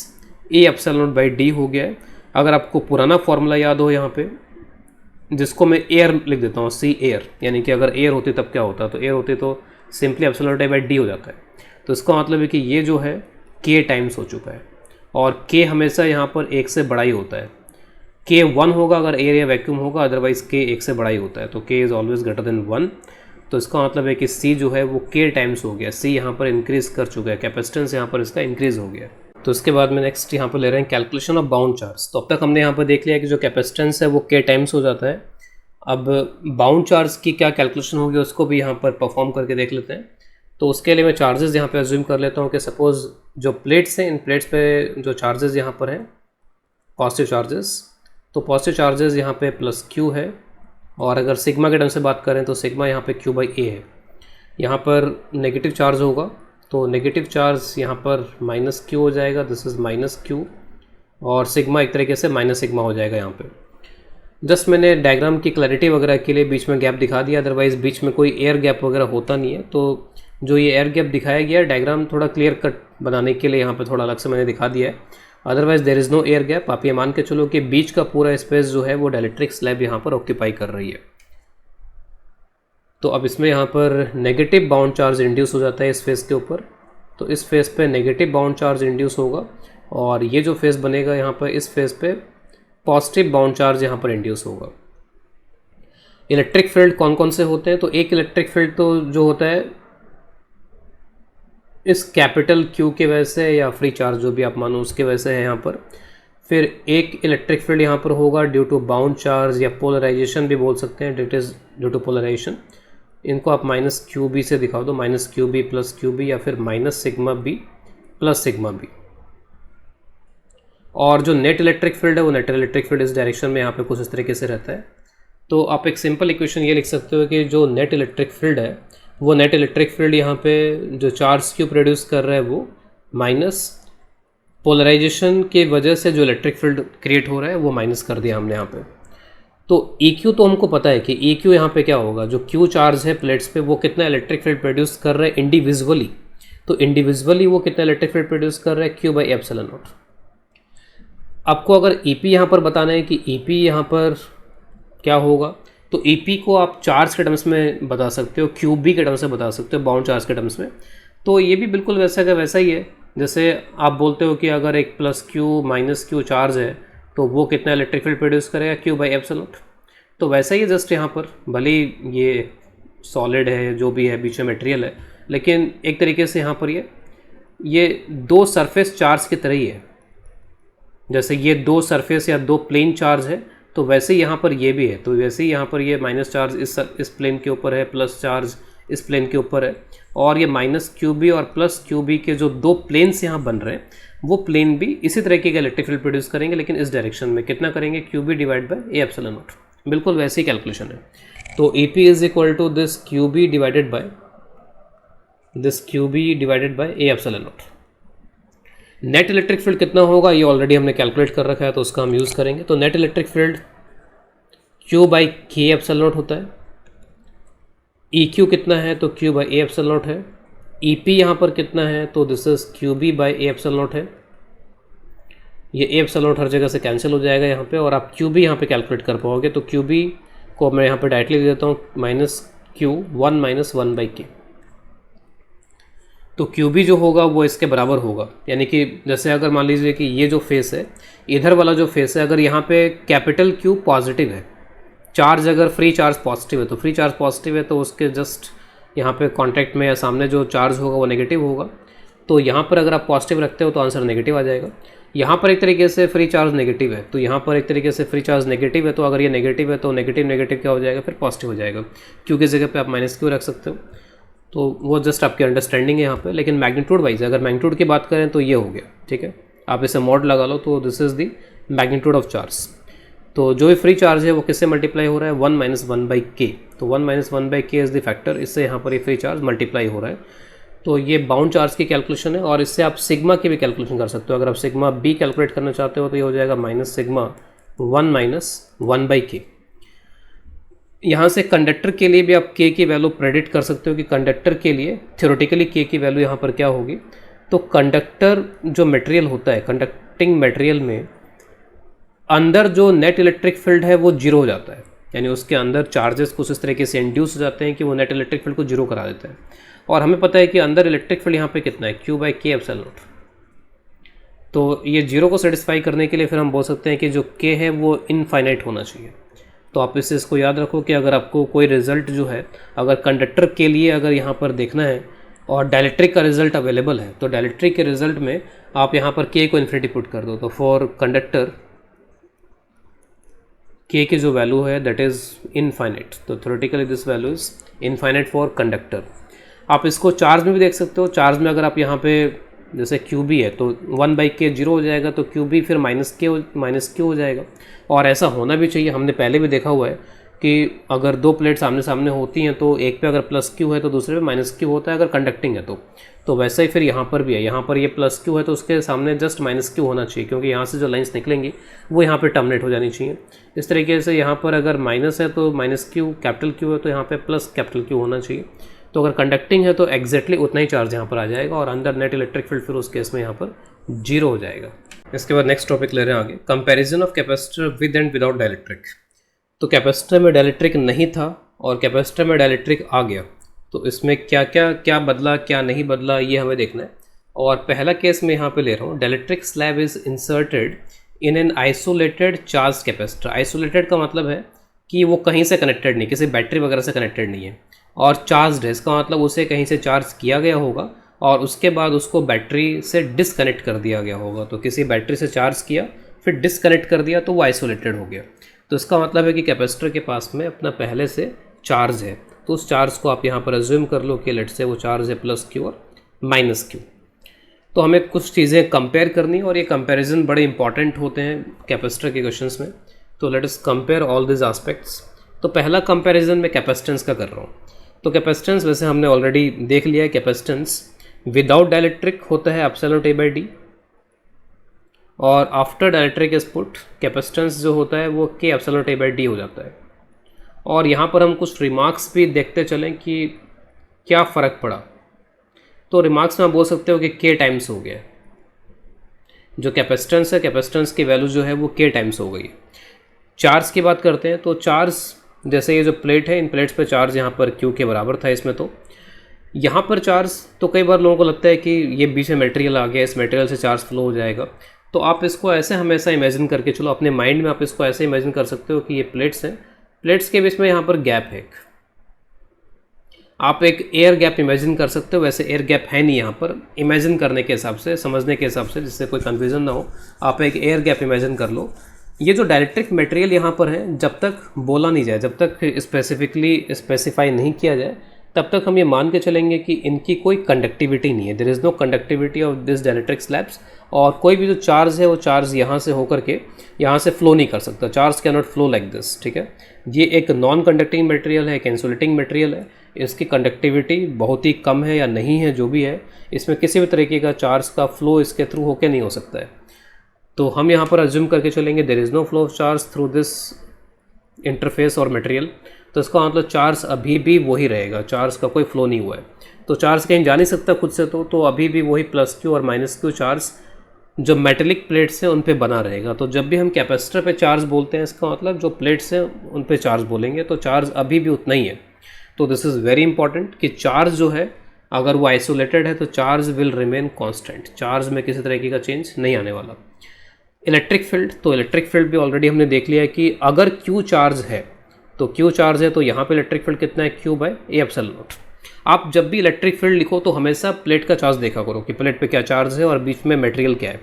A epsilon by D हो गया है। अगर आपको पुराना फॉर्मूला याद हो यहाँ पे, जिसको मैं एयर लिख देता हूँ, C एयर, यानी कि अगर एयर होती तब क्या होता, तो एयर होती तो सिंपली एप्सिलॉन बाई D हो जाता है। तो इसका मतलब है कि ये जो है K टाइम्स हो चुका है, और K हमेशा यहाँ पर 1 से बड़ा ही होता है। K 1 होगा अगर एयर या वैक्यूम होगा, अदरवाइज K 1 से बड़ा ही होता है। तो K is always greater than 1। तो इसका मतलब है कि C जो है वो K टाइम्स हो गया। C यहाँ पर इंक्रीज कर चुका है, कैपेसिटेंस यहाँ पर इसका इंक्रीज हो गया। तो इसके बाद में नेक्स्ट यहाँ पर ले रहे हैं कैलकुलेशन ऑफ बाउंड चार्ज। तो अब तक हमने यहाँ पर देख लिया कि जो कैपेसिटेंस है वो K टाइम्स हो जाता है। अब बाउंड चार्ज की क्या कैलकुलेशन होगी उसको भी यहाँ पर परफॉर्म करके देख लेते हैं। तो उसके लिए मैं चार्जेस यहाँ पे अज्यूम कर लेता हूँ कि सपोज जो प्लेट्स हैं, इन प्लेट्स पे जो चार्जेस यहाँ पर हैं पॉजिटिव चार्जेस, तो पॉजिटिव चार्जेस यहाँ पे +Q है। और अगर सिग्मा के टर्म से बात करें तो सिग्मा यहाँ पे Q/A है। यहाँ पर नेगेटिव चार्ज होगा तो नेगेटिव चार्ज यहाँ पर -Q हो जाएगा, दिस इज़ -Q, और सिग्मा एक तरीके से -सिग्मा हो जाएगा यहाँ पे। जस्ट मैंने डायग्राम की क्लैरिटी वगैरह के लिए बीच में गैप दिखा दिया, अदरवाइज़ बीच में कोई एयर गैप वगैरह होता नहीं है। तो जो ये एयर गैप दिखाया गया है डायग्राम थोड़ा क्लियर कट बनाने के लिए यहाँ पे थोड़ा अलग से मैंने दिखा दिया है, otherwise there is no air gap. आप ये मान के चलो कि बीच का पूरा स्पेस जो है वो डाइलेक्ट्रिक स्लैब यहाँ पर ऑक्यूपाई कर रही है। तो अब इसमें यहाँ पर नेगेटिव बाउंड चार्ज इंड्यूस हो जाता है इस फेस के ऊपर। तो इस फेस पे नेगेटिव बाउंड चार्ज इंड्यूस होगा, और ये जो फेस बनेगा यहाँ पर, इस फेस पे पॉजिटिव बाउंड चार्ज यहाँ पर इंड्यूस होगा। इलेक्ट्रिक फील्ड कौन कौन से होते हैं? तो एक इलेक्ट्रिक फील्ड तो जो होता है इस कैपिटल Q के वजह से, या फ्री चार्ज जो भी आप मानो उसके वजह से है यहाँ पर। फिर एक इलेक्ट्रिक फील्ड यहाँ पर होगा ड्यू टू बाउंड चार्ज, या पोलराइजेशन भी बोल सकते हैं, it is due to polarisation. इनको आप -QB से दिखा दो, -QB + QB, या फिर -σB + σB। और जो नेट इलेक्ट्रिक फील्ड है वो नेट इलेक्ट्रिक फील्ड इस डायरेक्शन में यहाँ पे कुछ इस तरीके से रहता है। तो आप एक सिंपल इक्वेशन ये लिख सकते हो कि जो नेट इलेक्ट्रिक फील्ड है वो नेट इलेक्ट्रिक फील्ड यहाँ पे जो चार्ज Q प्रोड्यूस कर रहा है वो माइनस पोलराइजेशन के वजह से जो इलेक्ट्रिक फील्ड क्रिएट हो रहा है वो माइनस कर दिया हमने यहाँ पे। तो EQ तो हमको पता है कि EQ यहाँ पे क्या होगा, जो Q चार्ज है प्लेट्स पे वो कितना इलेक्ट्रिक फील्ड प्रोड्यूस कर रहा है इंडिविजुअली। तो इंडिविजुअली वो कितना इलेक्ट्रिक फील्ड प्रोड्यूस कर रहा है Q/ε0। आपको अगर EP यहाँ पर बताना है कि EP यहाँ पर क्या होगा, तो EP को आप चार्ज के टर्म्स में बता सकते हो, QB के टर्म्स में बता सकते हो, बाउंड चार्ज के टर्म्स में। तो ये भी बिल्कुल वैसा का वैसा ही है, जैसे आप बोलते हो कि अगर एक +Q -Q चार्ज है तो वो कितना इलेक्ट्रिक फील्ड प्रोड्यूस करेगा Q/ε0। तो वैसा ही जस्ट यहाँ पर भले ही ये सॉलिड है, जो भी है बीच में मटेरियल है, लेकिन एक तरीके से यहाँ पर ये दो सरफेस चार्ज की तरह ही है। जैसे ये दो सरफेस या दो प्लेन चार्ज है, तो वैसे ही यहाँ पर ये भी है। तो वैसे ही यहाँ पर ये माइनस चार्ज इस प्लेन के ऊपर है, प्लस चार्ज इस प्लेन के ऊपर है, और ये माइनस क्यू बी और प्लस क्यू बी के जो दो प्लेन्स यहाँ बन रहे हैं, वो प्लेन भी इसी तरीके का इलेक्ट्रिक फील्ड प्रोड्यूस करेंगे, लेकिन इस डायरेक्शन में कितना करेंगे, Q B divide by A epsilon naught. बिल्कुल वैसे ही कैलकुलेशन है। तो A P is equal to this Q B divided by A epsilon naught. Net electric field कितना होगा ये ऑलरेडी हमने कैलकुलेट कर रखा है, तो उसका हम यूज़ करेंगे। तो net electric field Q by K epsilon naught होता है। ई क्यू कितना है, तो Q by A epsilon naught है। ई पी यहाँ पर कितना है, तो this is Q B by A epsilon naught है। ये ए एप्सिलॉन नॉट हर जगह से कैंसिल हो जाएगा यहाँ पे, और आप क्यू बी यहाँ पे कैलकुलेट कर पाओगे। तो क्यू बी को मैं यहाँ पे डायरेक्टली दे देता हूँ, माइनस क्यू 1 - 1 बाई के। तो क्यू बी जो होगा वो इसके बराबर होगा, यानी कि जैसे अगर मान लीजिए कि ये जो फेस है, इधर वाला जो फेस है, अगर यहाँ पे कैपिटल क्यू पॉजिटिव है, चार्ज अगर फ्री चार्ज पॉजिटिव है, तो फ्री चार्ज पॉजिटिव है तो उसके जस्ट यहाँ पे कांटेक्ट में या सामने जो चार्ज होगा वो नेगेटिव होगा। तो यहाँ पर अगर आप पॉजिटिव रखते हो तो आंसर नेगेटिव आ जाएगा। यहाँ पर एक तरीके से फ्री चार्ज नेगेटिव है, तो यहाँ पर एक तरीके से फ्री चार्ज नेगेटिव है, तो अगर ये नेगेटिव है तो नेगेटिव नेगेटिव क्या हो जाएगा, फिर पॉजिटिव हो जाएगा। क्यू की जगह पे आप माइनस क्यू रख सकते हो। तो वो जस्ट आपकी अंडरस्टैंडिंग है यहाँ पे। लेकिन मैग्नीट्यूड वाइज अगर मैग्नीट्यूड की बात करें तो ये हो गया, ठीक है। आप इसे मॉड लगा लो, तो this is the magnitude of charge. तो जो भी फ्री चार्ज है वो किससे मल्टीप्लाई हो रहा है, 1 - 1 बाई के। तो 1 - 1 बाई के इज़ द फैक्टर, इससे यहाँ पर ये फ्री चार्ज मल्टीप्लाई हो रहा है। तो ये बाउंड चार्ज की कैलकुलेशन है, और इससे आप सिग्मा की भी कैलकुलेशन कर सकते हो। अगर आप सिग्मा बी कैलकुलेट करना चाहते हो तो ये हो जाएगा माइनस सिग्मा 1 - 1 बाई के। यहाँ से कंडक्टर के लिए भी आप के की वैल्यू प्रेडिक्ट कर सकते हो कि कंडक्टर के लिए थ्योरेटिकली के की वैल्यू यहाँ पर क्या होगी। तो कंडक्टर जो मटेरियल होता है, कंडक्टिंग मटेरियल में अंदर जो नेट इलेक्ट्रिक फील्ड है वो जीरो हो जाता है, यानी उसके अंदर चार्जेस कुछ इस तरीके से इंड्यूस हो जाते हैं कि वो नेट इलेक्ट्रिक फील्ड को जीरो करा देते हैं। और हमें पता है कि अंदर इलेक्ट्रिक फील्ड यहाँ पे कितना है, Q by K epsilon not. तो ये जीरो को सेटिस्फाई करने के लिए फिर हम बोल सकते हैं कि जो के है वो इनफाइनाइट होना चाहिए। तो आप इसको याद रखो कि अगर आपको कोई रिजल्ट जो है, अगर कंडक्टर के लिए अगर यहाँ पर देखना है और डायलेक्ट्रिक का रिजल्ट अवेलेबल है, तो डायलेक्ट्रिक के रिजल्ट में आप यहाँ पर के को इन्फिनिटी पुट कर दो। तो फॉर कंडक्टर के की जो वैल्यू है दैट इज़ इनफाइनाइट। तो theoretically this value is infinite for conductor. आप इसको चार्ज में भी देख सकते हो। चार्ज में अगर आप यहाँ पे जैसे क्यू बी है तो 1 बाई के जीरो हो जाएगा, तो क्यू बी फिर माइनस क्यू हो जाएगा। और ऐसा होना भी चाहिए, हमने पहले भी देखा हुआ है कि अगर दो प्लेट सामने सामने होती हैं तो एक पे अगर प्लस क्यू है तो दूसरे पे माइनस क्यू होता है अगर कंडक्टिंग है तो वैसा ही फिर यहाँ पर भी है। यहाँ पर ये प्लस क्यू है तो उसके सामने जस्ट माइनस क्यू होना चाहिए, क्योंकि यहाँ से जो लाइंस निकलेंगी वो यहाँ पे टर्मिनेट हो जानी चाहिए। इस तरीके से यहाँ पर अगर माइनस है तो माइनस क्यू, कैपिटल क्यू है तो यहाँ पे प्लस कैपिटल क्यू होना चाहिए। तो अगर कंडक्टिंग है तो एग्जैक्टली उतना ही चार्ज यहाँ पर आ जाएगा, और अंदर नेट इलेक्ट्रिक फील्ड फिर उस केस में यहाँ पर जीरो हो जाएगा। इसके बाद नेक्स्ट टॉपिक ले रहे हैं आगे, comparison of capacitor with and without dielectric. तो कैपेसिटर में डाइलेक्ट्रिक नहीं था और कैपेसिटर में डाइलेक्ट्रिक आ गया, तो इसमें क्या बदला क्या नहीं बदला ये हमें देखना है। और पहला केस में यहाँ पे ले रहा हूँ, dielectric slab is inserted in an isolated charge capacitor. Isolated का मतलब है कि वो कहीं से कनेक्टेड नहीं, किसी बैटरी वगैरह से कनेक्टेड नहीं है, और चार्ज है इसका मतलब उसे कहीं से चार्ज किया गया होगा और उसके बाद उसको बैटरी से डिसकनेक्ट कर दिया गया होगा। तो किसी बैटरी से चार्ज किया फिर डिसकनेक्ट कर दिया तो वो आइसोलेटेड हो गया। तो इसका मतलब है कि कैपेसिटर के पास में अपना पहले से चार्ज है, तो उस चार्ज को आप यहाँ पर अज्यूम कर लो कि लेट से वो चार्ज है प्लस क्यू और माइनस क्यू। तो हमें कुछ चीज़ें कंपेयर करनी और ये कंपैरिजन बड़े इंपॉर्टेंट होते हैं कैपेसिटर के क्वेश्चंस में। तो let us compare all this aspects. तो पहला कंपैरिजन मैं कैपेसिटेंस का कर रहा हूँ। तो कैपेसिटेंस वैसे हमने ऑलरेडी देख लिया है, कैपेसिटेंस विदाउट डाइलेक्ट्रिक होता है epsilon naught A by D, और after dielectric is put capacitance जो होता है वो K epsilon naught A by D हो जाता है। और यहाँ पर हम कुछ रिमार्क्स भी देखते चलें कि क्या फ़र्क पड़ा। तो रिमार्क्स में आप बोल सकते हो कि के टाइम्स हो गया, जो कैपेसिटेंस है कैपेसिटेंस की वैल्यू जो है वो के टाइम्स हो गई। चार्ज की बात करते हैं तो चार्ज जैसे ये जो प्लेट है, इन प्लेट्स पे चार्ज यहाँ पर क्यू के बराबर था इसमें, तो यहाँ पर चार्ज, तो कई बार लोगों को लगता है कि ये बीच में मटेरियल आ गया, इस मटेरियल से चार्ज फ्लो हो जाएगा। तो आप इसको ऐसे हमेशा इमेजिन करके चलो, अपने माइंड में आप इसको ऐसे इमेजिन कर सकते हो कि ये प्लेट्स हैं, प्लेट्स के बीच में यहाँ पर गैप है एक, आप एक एयर गैप इमेजिन कर सकते हो, वैसे एयर गैप है नहीं यहाँ पर, इमेजिन करने के हिसाब से, समझने के हिसाब से, जिससे कोई कन्फ्यूजन ना हो, आप एक एयर गैप इमेजिन कर लो। ये जो डायलेक्ट्रिक मटेरियल यहाँ पर है, जब तक बोला नहीं जाए, जब तक स्पेसिफिकली स्पेसिफाई नहीं किया जाए, तब तक हम ये मान के चलेंगे कि इनकी कोई कंडक्टिविटी नहीं है, there is no conductivity of this dielectric slabs, और कोई भी जो चार्ज है वो चार्ज यहाँ से होकर के यहाँ से फ्लो नहीं कर सकता, charge can not flow like this, ठीक है। ये एक नॉन कंडक्टिंग मटेरियल है, एक इंसुलेटिंग मटेरियल है, इसकी कंडक्टिविटी बहुत ही कम है या नहीं है, जो भी है, इसमें किसी भी तरीके का चार्ज का फ्लो इसके थ्रू होके नहीं हो सकता है। तो हम यहाँ पर अज्यूम करके चलेंगे there is no flow of charge through this interface और मटेरियल, तो इसका मतलब चार्ज अभी भी वही रहेगा, चार्ज का कोई फ्लो नहीं हुआ है, तो चार्ज कहीं जा नहीं सकता खुद से, तो अभी भी वही प्लस क्यू और माइनस क्यू चार्ज जो मेटेलिक प्लेट्स हैं उन पे बना रहेगा। तो जब भी हम कैपेसिटर पे चार्ज बोलते हैं, इसका मतलब जो प्लेट्स हैं उन पे चार्ज बोलेंगे, तो चार्ज अभी भी उतना ही है। तो दिस इज़ वेरी इंपॉर्टेंट कि चार्ज जो है अगर वो आइसोलेटेड है तो charge will remain constant, charge में किसी तरीके का चेंज नहीं आने वाला। इलेक्ट्रिक फील्ड, तो इलेक्ट्रिक फील्ड भी ऑलरेडी हमने देख लिया है कि अगर क्यू चार्ज है तो क्यू चार्ज है तो यहाँ पे इलेक्ट्रिक फील्ड कितना है, Q by A epsilon naught. आप जब भी इलेक्ट्रिक फील्ड लिखो तो हमेशा प्लेट का चार्ज देखा करो कि प्लेट पे क्या चार्ज है और बीच में मटेरियल क्या है।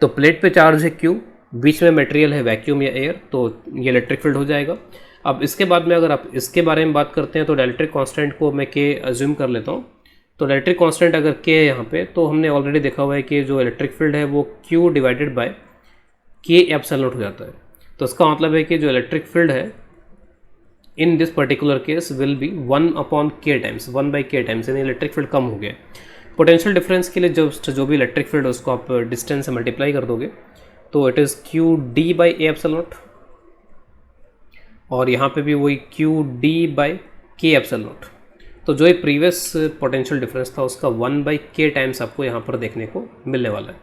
तो प्लेट पे चार्ज है क्यू, बीच में मटेरियल है वैक्यूम या एयर, तो ये इलेक्ट्रिक फील्ड हो जाएगा। अब इसके बाद में अगर आप इसके बारे में बात करते हैं तो डायलेक्ट्रिक कांस्टेंट को मैं के अज्यूम कर लेता हूँ। तो इलेक्ट्रिक कांस्टेंट अगर के है यहाँ पे, तो हमने ऑलरेडी देखा हुआ है कि जो इलेक्ट्रिक फील्ड है वो क्यू डिवाइडेड बाय के एप्सिलॉन नॉट हो जाता है। तो इसका मतलब है कि जो इलेक्ट्रिक फील्ड है in this particular case will be 1/k times, 1/k times, यानी इलेक्ट्रिक फील्ड कम हो गया। पोटेंशियल डिफरेंस के लिए जो भी इलेक्ट्रिक फील्ड है उसको आप डिस्टेंस से मल्टीप्लाई कर दोगे, तो it is Q D by A epsilon not, और यहाँ पे भी वही Q D by K epsilon not. तो जो ये प्रीवियस पोटेंशियल डिफरेंस था उसका 1/k टाइम्स आपको यहाँ पर देखने को मिलने वाला है।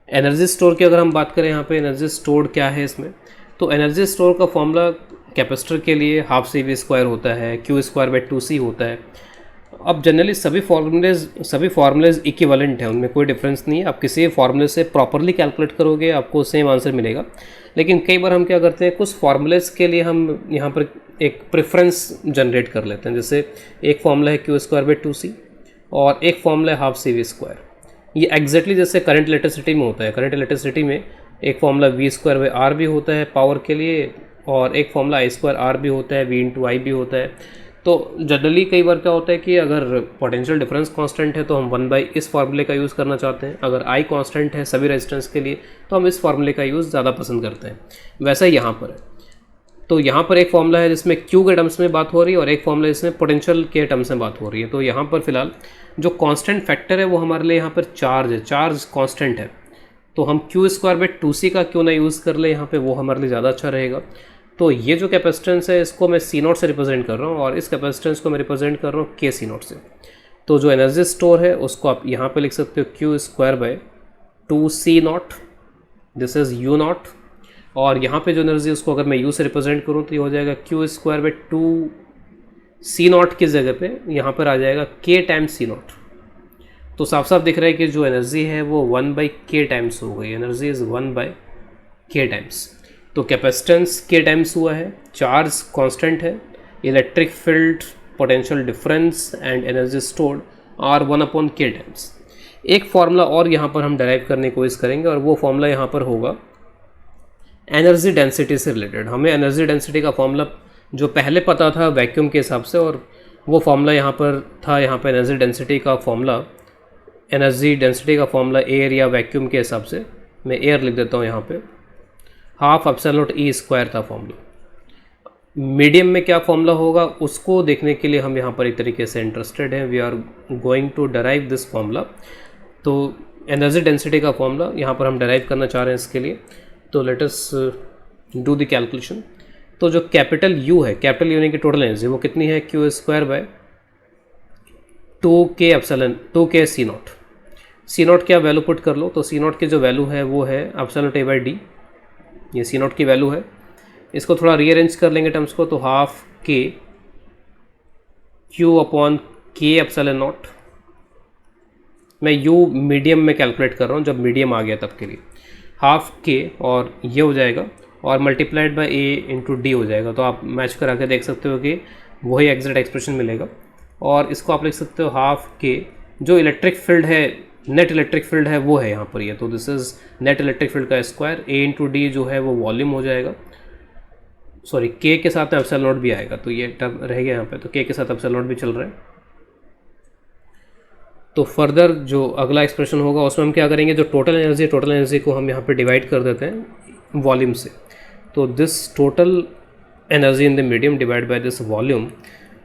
एनर्जी स्टोर की अगर हम बात करें, यहाँ पे एनर्जी स्टोर क्या है इसमें, तो एनर्जी स्टोर का फॉर्मूला कैपेसिटर के लिए हाफ सी वी स्क्वायर होता है, क्यू स्क्वायर बाई 2c होता है। अब जनरली सभी फार्मूलेज इक्विवेलेंट हैं, उनमें कोई डिफरेंस नहीं है। आप किसी फार्मूले से प्रॉपरली कैलकुलेट करोगे आपको सेम आंसर मिलेगा, लेकिन कई बार हम क्या करते हैं, कुछ फार्मूलेज के लिए हम यहाँ पर एक प्रेफरेंस जनरेट कर लेते हैं। जैसे एक फार्मूला है क्यू स्क्वायर बाई 2c और एक फार्मूला है हाफ सी वी स्क्वायर। ये एग्जैक्टली जैसे करंट इलेक्ट्रिसिटी में होता है, करंट इलेक्ट्रिसिटी में एक formula V square by R भी होता है पावर के लिए, और एक फार्मूला आई स्क्वायर आर भी होता है, वी इंटू आई भी होता है। तो जनरली कई बार क्या होता है कि अगर पोटेंशियल डिफरेंस कांस्टेंट है तो हम 1/, इस फार्मूले का यूज़ करना चाहते हैं। अगर आई कांस्टेंट है सभी रेजिस्टेंस के लिए तो हम इस फार्मूले का यूज़ ज़्यादा पसंद करते हैं। वैसा ही यहाँ पर है, तो यहाँ पर एक फार्मूला है जिसमें क्यू के टर्म्स में बात हो रही है और एक फार्मूला जिसमें पोटेंशियल के टर्म्स में बात हो रही है। तो यहाँ पर फिलहाल जो कांस्टेंट फैक्टर है वो हमारे लिए यहाँ पर चार्ज है, चार्ज कांस्टेंट है। तो हम क्यू स्क्वायर बाई 2c का क्यों ना यूज़ कर ले यहाँ पे, वो हमारे लिए ज़्यादा अच्छा रहेगा। तो ये जो कैपेसिटेंस है इसको मैं C0 से रिप्रेजेंट कर रहा हूँ और इस कैपेसिटेंस को मैं रिप्रेजेंट कर रहा हूँ के C0 से। तो जो एनर्जी स्टोर है उसको आप यहाँ पे लिख सकते हो Q square by 2c0, this is u0, और यहाँ पे जो एनर्जी उसको अगर मैं u से रिप्रेजेंट करूँ तो ये हो जाएगा क्यू स्क्वायर बाई 2c0 की जगह पे यहाँ पर आ जाएगा k टाइम्स C0। तो साफ साफ दिख रहा है कि जो एनर्जी है वो 1/k टाइम्स हो गई, एनर्जी इज़ 1/k टाइम्स। तो कैपेसिटेंस के टाइम्स हुआ है, चार्ज कांस्टेंट है, electric field, potential difference and energy stored are 1/k times. एक फार्मूला और यहाँ पर हम डेराइव करने की कोशिश करेंगे और वो फार्मूला यहाँ पर होगा एनर्जी डेंसिटी से रिलेटेड। हमें एनर्जी डेंसिटी का फार्मूला जो पहले पता था वैक्यूम के हिसाब से, और वो फार्मूला यहाँ पर था, यहाँ पर एनर्जी डेंसिटी का फार्मूला एयर या वैक्यूम के हिसाब से, मैं एयर लिख देता हूँ यहाँ पे, half epsilon naught E square था फार्मूला। मीडियम में क्या फार्मूला होगा उसको देखने के लिए हम यहाँ पर एक तरीके से इंटरेस्टेड हैं, we are going to derive this formula. तो एनर्जी डेंसिटी का फार्मूला यहाँ पर हम डराइव करना चाह रहे हैं इसके लिए, तो let us do the calculation. तो जो कैपिटल यू है, कैपिटल यू यानी कि टोटल एनर्जी, वो कितनी है, Q square by 2k C0। C0 क्या वैल्यू पुट कर लो, तो C0 की जो वैल्यू है वो है एप्सिलॉन नॉट A/d, ये C0 की वैल्यू है। इसको थोड़ा रीअरेंज कर लेंगे टर्म्स को, तो half k q upon k epsilon not, मैं u मीडियम में कैलकुलेट कर रहा हूँ, जब मीडियम आ गया तब के लिए हाफ k, और ये हो जाएगा और multiplied by A into D हो जाएगा। तो आप मैच करा के देख सकते हो कि वही एग्जैक्ट एक्सप्रेशन मिलेगा। और इसको आप लिख सकते हो हाफ के, जो इलेक्ट्रिक फील्ड है, नेट इलेक्ट्रिक फील्ड है वो है यहाँ पर ये, तो this is net electric field का स्क्वायर, ए इंटू डी जो है वो वॉल्यूम हो जाएगा, सॉरी के के साथ में एप्सिलॉन नॉट भी आएगा, तो ये टर्म रह गया यहाँ पे, तो के साथ एप्सिलॉन नॉट भी चल रहा है। तो फर्दर जो अगला एक्सप्रेशन होगा उसमें हम क्या करेंगे, जो टोटल एनर्जी को हम यहाँ पे डिवाइड कर देते हैं वॉल्यूम से। तो this total energy in the medium divide by this volume,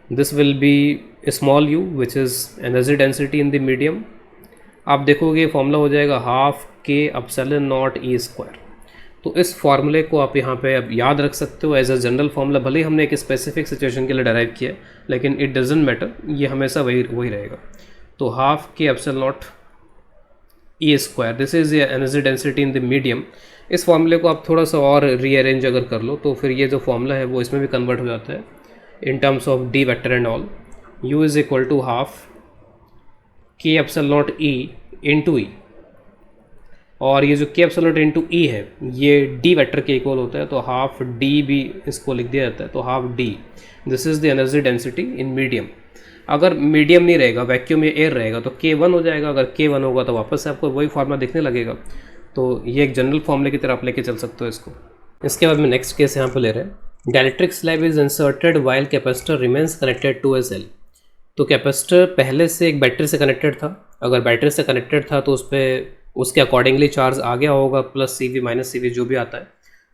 this will be small you which is energy density in the medium. आप देखोगे फॉर्मूला हो जाएगा half K epsilon naught E square. तो इस फार्मूले को आप यहाँ पे अब याद रख सकते हो एज अ जनरल फार्मूला, भले ही हमने एक स्पेसिफिक सिचुएशन के लिए डराइव किया है, लेकिन इट डजेंट मैटर, ये हमेशा वही रहेगा। तो half K epsilon naught E square, this is energy density in the medium. इस फार्मूले को आप थोड़ा सा और रीअरेंज अगर कर लो तो फिर ये जो फार्मूला है वो इसमें भी कन्वर्ट हो जाता है in terms of D vector and all. U is equal to half K epsilon naught E into E, और ये जो के एप्सिलॉन नॉट इंटू ई है ये डी वेक्टर के इक्वल होता है, तो हाफ डी भी इसको लिख दिया जाता है, तो half D, this is the energy density in medium. अगर मीडियम नहीं रहेगा, वैक्यूम या एयर रहेगा तो K1 हो जाएगा, अगर K1 होगा तो वापस से आपको वही फार्मूला दिखने लगेगा। तो ये एक जनरल फॉर्मूले की तरह आप लेके चल सकते हो इसको। इसके बाद में नेक्स्ट केस यहाँ पे ले रहे हैं, dielectric slab is inserted while capacitor remains connected to a cell. तो कैपेसिटर पहले से एक बैटरी से कनेक्टेड था, अगर बैटरी से कनेक्टेड था तो उस पर उसके अकॉर्डिंगली चार्ज आ गया होगा, प्लस CV माइनस CV जो भी आता है।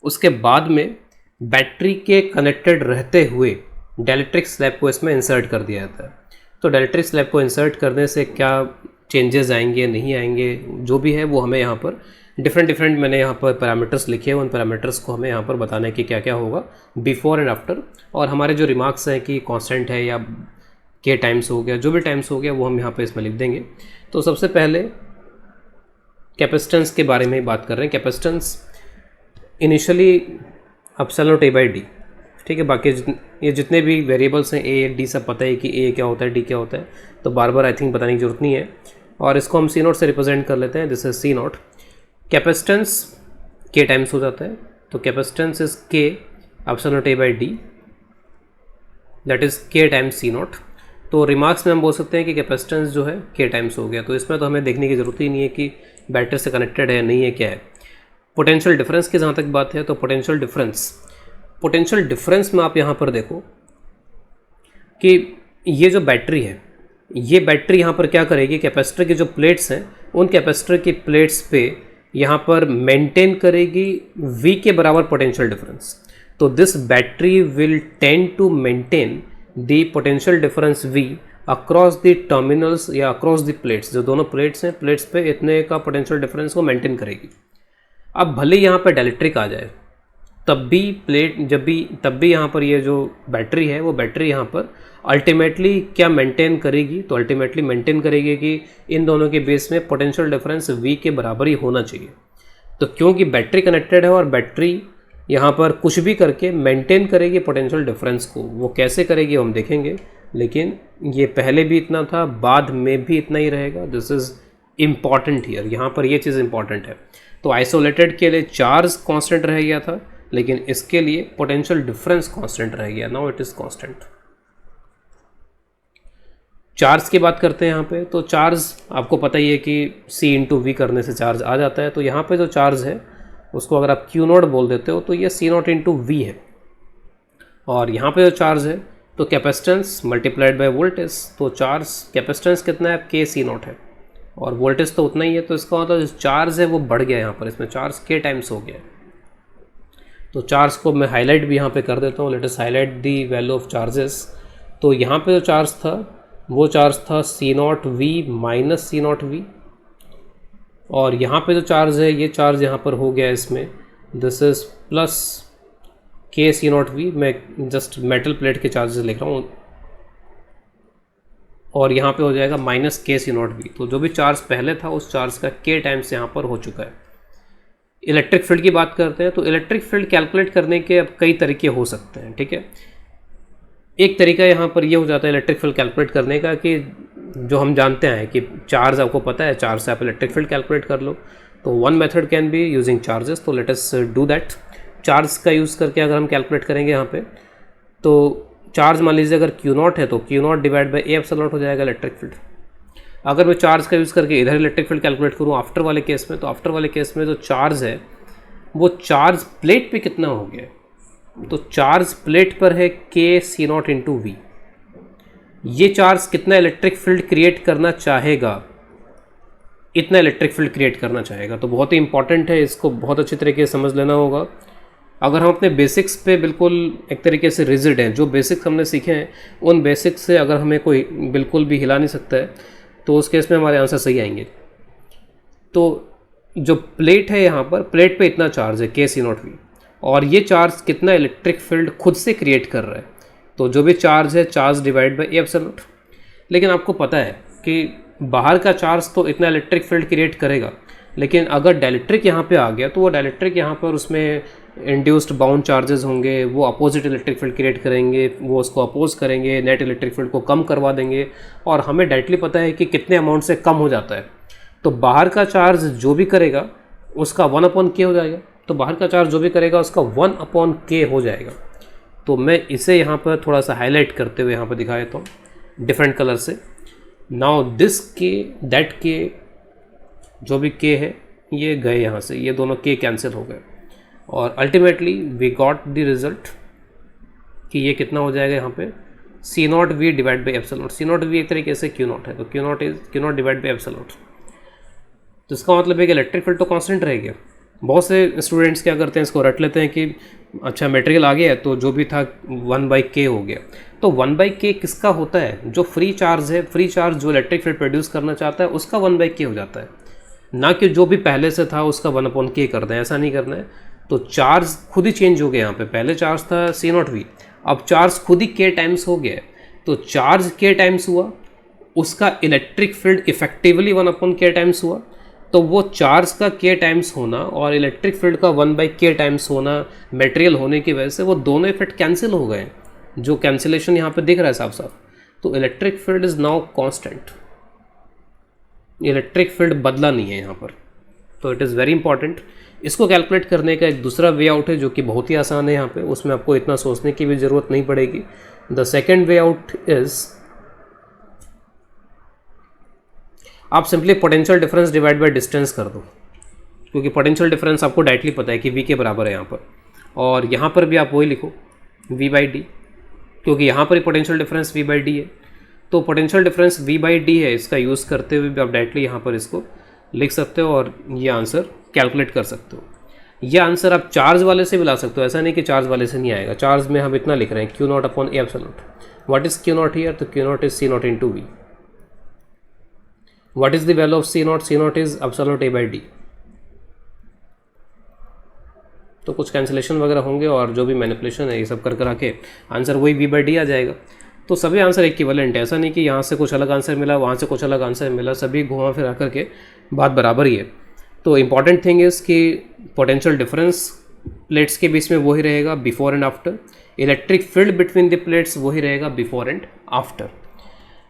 उसके बाद में बैटरी के कनेक्टेड रहते हुए डाइलेक्ट्रिक स्लैब को इसमें इंसर्ट कर दिया जाता है। तो डाइलेक्ट्रिक स्लैब को इंसर्ट करने से क्या चेंजेस आएंगे नहीं आएंगे, जो भी है वो हमें यहाँ पर डिफरेंट मैंने यहाँ पर पैरामीटर्स लिखे हैं, उन पैरामीटर्स को हमें यहाँ पर बताने की क्या क्या होगा बिफोर एंड आफ्टर। और हमारे जो रिमार्क्स हैं कि कांस्टेंट है या के टाइम्स हो गया, जो भी टाइम्स हो गया वो हम यहाँ पर इसमें लिख देंगे। तो सबसे पहले कैपेसिटेंस के बारे में ही बात कर रहे हैं। Capacitance initially epsilon naught A by D, ठीक है। बाकी ये जितने भी वेरिएबल्स हैं ए डी सब पता है कि ए क्या होता है, डी क्या होता है, तो बार बार आई थिंक बताने की जरूरत नहीं है। और इसको हम C0 से रिप्रेजेंट कर लेते हैं, दिस इज C0। कैपेसिटेंस के टाइम्स हो जाता है, तो कैपेसिटेंस इज के epsilon naught A by D, that is के टाइम्स C0। तो रिमार्क्स में हम बोल सकते हैं कि कैपेसिटेंस जो है के टाइम्स हो गया। तो इसमें तो हमें देखने की ज़रूरत ही नहीं है कि बैटरी से कनेक्टेड है नहीं है क्या है। पोटेंशियल डिफरेंस की जहाँ तक बात है, तो पोटेंशियल डिफरेंस में आप यहाँ पर देखो कि ये जो बैटरी है, ये बैटरी यहाँ पर क्या करेगी, कैपेसिटर की जो प्लेट्स हैं उन कैपेसिटर की प्लेट्स पे यहाँ पर मेंटेन करेगी V के बराबर पोटेंशियल डिफरेंस। तो this battery will tend to maintain the potential difference V across the terminals या अक्रॉस द प्लेट्स, जो दोनों प्लेट्स हैं प्लेट्स पे इतने का पोटेंशियल डिफरेंस को मेंटेन करेगी। अब भले यहाँ पर डाइलेक्ट्रिक आ जाए तब भी यहाँ पर ये जो बैटरी है वो बैटरी यहाँ पर अल्टीमेटली क्या मेंटेन करेगी, तो अल्टीमेटली मेंटेन करेगी कि इन दोनों के बेस में पोटेंशियल डिफरेंस V के बराबर ही होना चाहिए। तो क्योंकि बैटरी कनेक्टेड है और बैटरी यहाँ पर कुछ भी करके मेंटेन करेगी पोटेंशियल डिफरेंस को, वो कैसे करेगी हम देखेंगे, लेकिन ये पहले भी इतना था, बाद में भी इतना ही रहेगा। दिस इज़ इम्पॉर्टेंट हियर, यहाँ पर ये चीज़ इंपॉर्टेंट है। तो आइसोलेटेड के लिए चार्ज कांस्टेंट रह गया था, लेकिन इसके लिए पोटेंशियल डिफरेंस कांस्टेंट रह गया, now it is constant. Charge की बात करते हैं यहाँ पे, तो चार्ज आपको पता ही है कि C इंटू V करने से चार्ज आ जाता है। तो यहाँ पे जो चार्ज है उसको अगर आप Q0 बोल देते हो तो ये C0 इंटू V है। और यहाँ पे जो चार्ज है तो कैपेसिटेंस मल्टीप्लाइड बाय वोल्टेज, तो चार्ज कैपेसिटेंस कितना है, K C0 है और वोल्टेज तो उतना ही है। तो इसका मतलब जो चार्ज है वो बढ़ गया, यहाँ पर इसमें चार्ज K टाइम्स हो गया। तो चार्ज को मैं हाईलाइट भी यहाँ पे कर देता हूँ, let us highlight the value of charges. तो यहाँ पे जो चार्ज था वो चार्ज था C0V माइनस C0V, और यहाँ पे जो चार्ज है ये चार्ज यहाँ पर हो गया इसमें, this is plus K C0V। मैं जस्ट मेटल प्लेट के चार्जेस लिख रहा हूँ, और यहाँ पे हो जाएगा माइनस K C0V। तो जो भी चार्ज पहले था उस चार्ज का K टाइम्स यहाँ पर हो चुका है। इलेक्ट्रिक फील्ड की बात करते हैं, तो इलेक्ट्रिक फील्ड कैलकुलेट करने के अब कई तरीके हो सकते हैं, ठीक है। एक तरीका यहाँ पर ये हो जाता है इलेक्ट्रिक फील्ड कैलकुलेट करने का कि जो हम जानते हैं कि चार्ज आपको पता है, चार्ज से आप इलेक्ट्रिक फील्ड कैलकुलेट कर लो। तो one method can be using charges, तो let us do that. Charge का यूज़ करके अगर हम कैलकुलेट करेंगे यहाँ पे, तो चार्ज मान लीजिए अगर क्यू नॉट है तो Q not divide by A epsilon not हो जाएगा इलेक्ट्रिक फील्ड। अगर मैं चार्ज का यूज़ करके इधर इलेक्ट्रिक फील्ड कैलकुलेट करूँ आफ्टर वाले केस में, तो आफ्टर वाले केस में जो चार्ज है वो चार्ज प्लेट पे कितना हो गया, तो चार्ज प्लेट पर है के सी नॉट इंटू वी। ये चार्ज कितना इलेक्ट्रिक फील्ड क्रिएट करना चाहेगा, इतना इलेक्ट्रिक फील्ड क्रिएट करना चाहेगा। तो बहुत ही इंपॉर्टेंट है, इसको बहुत अच्छी तरीके से समझ लेना होगा। अगर हम अपने बेसिक्स पे बिल्कुल एक तरीके से रिजिड हैं, जो बेसिक्स हमने सीखे हैं उन बेसिक्स से अगर हमें कोई बिल्कुल भी हिला नहीं सकता है, तो उस केस में हमारे आंसर सही आएंगे। तो जो प्लेट है यहाँ पर, प्लेट पे इतना चार्ज है के सी नॉट वी, और ये चार्ज कितना इलेक्ट्रिक फील्ड खुद से क्रिएट कर रहा है, तो जो भी चार्ज है charge divide by A epsilon not. लेकिन आपको पता है कि बाहर का चार्ज तो इतना इलेक्ट्रिक फील्ड क्रिएट करेगा, लेकिन अगर डाइलेक्ट्रिक यहाँ पे आ गया तो वो डाइलेक्ट्रिक यहाँ पर उसमें इंड्यूस्ड बाउंड चार्जेस होंगे, वो अपोजिट इलेक्ट्रिक फील्ड क्रिएट करेंगे, वो उसको अपोज करेंगे, नेट इलेक्ट्रिक फील्ड को कम करवा देंगे, और हमें डायरेक्टली पता है कि कितने अमाउंट से कम हो जाता है। तो बाहर का चार्ज जो भी करेगा उसका 1/k हो जाएगा, तो बाहर का चार्ज जो भी करेगा उसका 1/k हो जाएगा। तो मैं इसे यहाँ पर थोड़ा सा हाईलाइट करते हुए यहाँ पर दिखा देता हूँ डिफरेंट कलर से। नाउ दिस के, दैट के, जो भी के है ये गए यहाँ से, ये दोनों के कैंसिल हो गए, और ultimately we got the result कि ये कितना हो जाएगा यहाँ पे C not we divide by epsilon not. C not we एक तरीके से क्यू नॉट है, तो Q not divide by epsilon not. तो इसका मतलब है कि इलेक्ट्रिक फील्ड तो कांस्टेंट रहेगा। बहुत से स्टूडेंट्स क्या करते हैं, इसको रट लेते हैं कि अच्छा मटेरियल आ गया है तो जो भी था 1/k हो गया। तो 1/k किसका होता है, जो फ्री चार्ज है, फ्री चार्ज जो इलेक्ट्रिक फील्ड प्रोड्यूस करना चाहता है उसका 1/k हो जाता है, ना कि जो भी पहले से था उसका 1/k कर दें, ऐसा नहीं करना है। तो चार्ज खुद ही चेंज हो गया, यहाँ पे पहले चार्ज था सी नॉट वी, अब चार्ज खुद ही k टाइम्स हो गया है। तो चार्ज k टाइम्स हुआ, उसका electric field effectively 1/k times हुआ, तो वो चार्ज का k टाइम्स होना और इलेक्ट्रिक फील्ड का 1/k टाइम्स होना मटेरियल होने की वजह से वो दोनों इफेक्ट कैंसिल हो गए, जो कैंसिलेशन यहाँ पे दिख रहा है साफ साफ। तो electric field is now constant, electric field बदला नहीं है यहाँ पर। तो इट इज़ वेरी इंपॉर्टेंट। इसको कैलकुलेट करने का एक दूसरा वे आउट है जो कि बहुत ही आसान है यहाँ पे, उसमें आपको इतना सोचने की भी ज़रूरत नहीं पड़ेगी। The second way out is आप simply potential difference divide by distance कर दो, क्योंकि पोटेंशियल डिफरेंस आपको डायरेक्टली पता है कि v के बराबर है यहाँ पर, और यहाँ पर भी आप वही लिखो v/d, क्योंकि यहाँ पर ही पोटेंशियल डिफरेंस v/d है। तो पोटेंशियल डिफरेंस v/d है, इसका यूज़ करते हुए भी आप डायरेक्टली यहाँ पर इसको लिख सकते हो और ये आंसर कैलकुलेट कर सकते हो। ये आंसर आप चार्ज वाले से भी ला सकते हो, ऐसा नहीं कि चार्ज वाले से नहीं आएगा। चार्ज में हम इतना लिख रहे हैं Q0/A epsilon not. What is Q0 here, तो Q0 is C0 into V। What is the value of C0? C0 is epsilon not A/d। तो कुछ कैंसिलेशन वगैरह होंगे और जो भी मैनिपुलेशन है ये सब कर करा के आंसर वही V/d आ जाएगा। तो सभी आंसर इक्विवेलेंट है, ऐसा नहीं कि यहाँ से कुछ अलग आंसर मिला वहाँ से कुछ अलग आंसर मिला, सभी घुमा फिरा करके बात बराबर ही है। तो इम्पॉर्टेंट थिंग इज़ कि पोटेंशियल डिफरेंस प्लेट्स के बीच में वही रहेगा before and after, electric field between the plates वही रहेगा बिफोर एंड आफ्टर।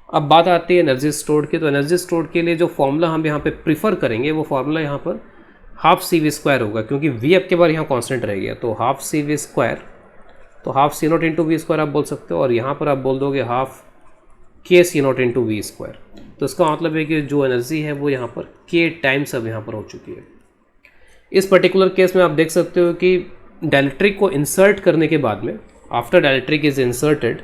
अब बात आती है एनर्जी स्टोर्ड की। तो एनर्जी स्टोर्ड के लिए जो फॉर्मूला हम यहाँ पे प्रीफर करेंगे वो फॉर्मूला यहाँ पर हाफ CV² होगा, क्योंकि V अब के बार यहाँ कांस्टेंट रह गया। तो हाफ CV², तो हाफ C0 इंटू V² आप बोल सकते हो, और यहाँ पर आप बोल दोगे हाफ KC0 इंटू V²। तो इसका मतलब है कि जो एनर्जी है वो यहाँ पर K टाइम्स अब यहाँ पर हो चुकी है। इस पर्टिकुलर केस में आप देख सकते हो कि डाइलेक्ट्रिक को इंसर्ट करने के बाद में, after dielectric is inserted,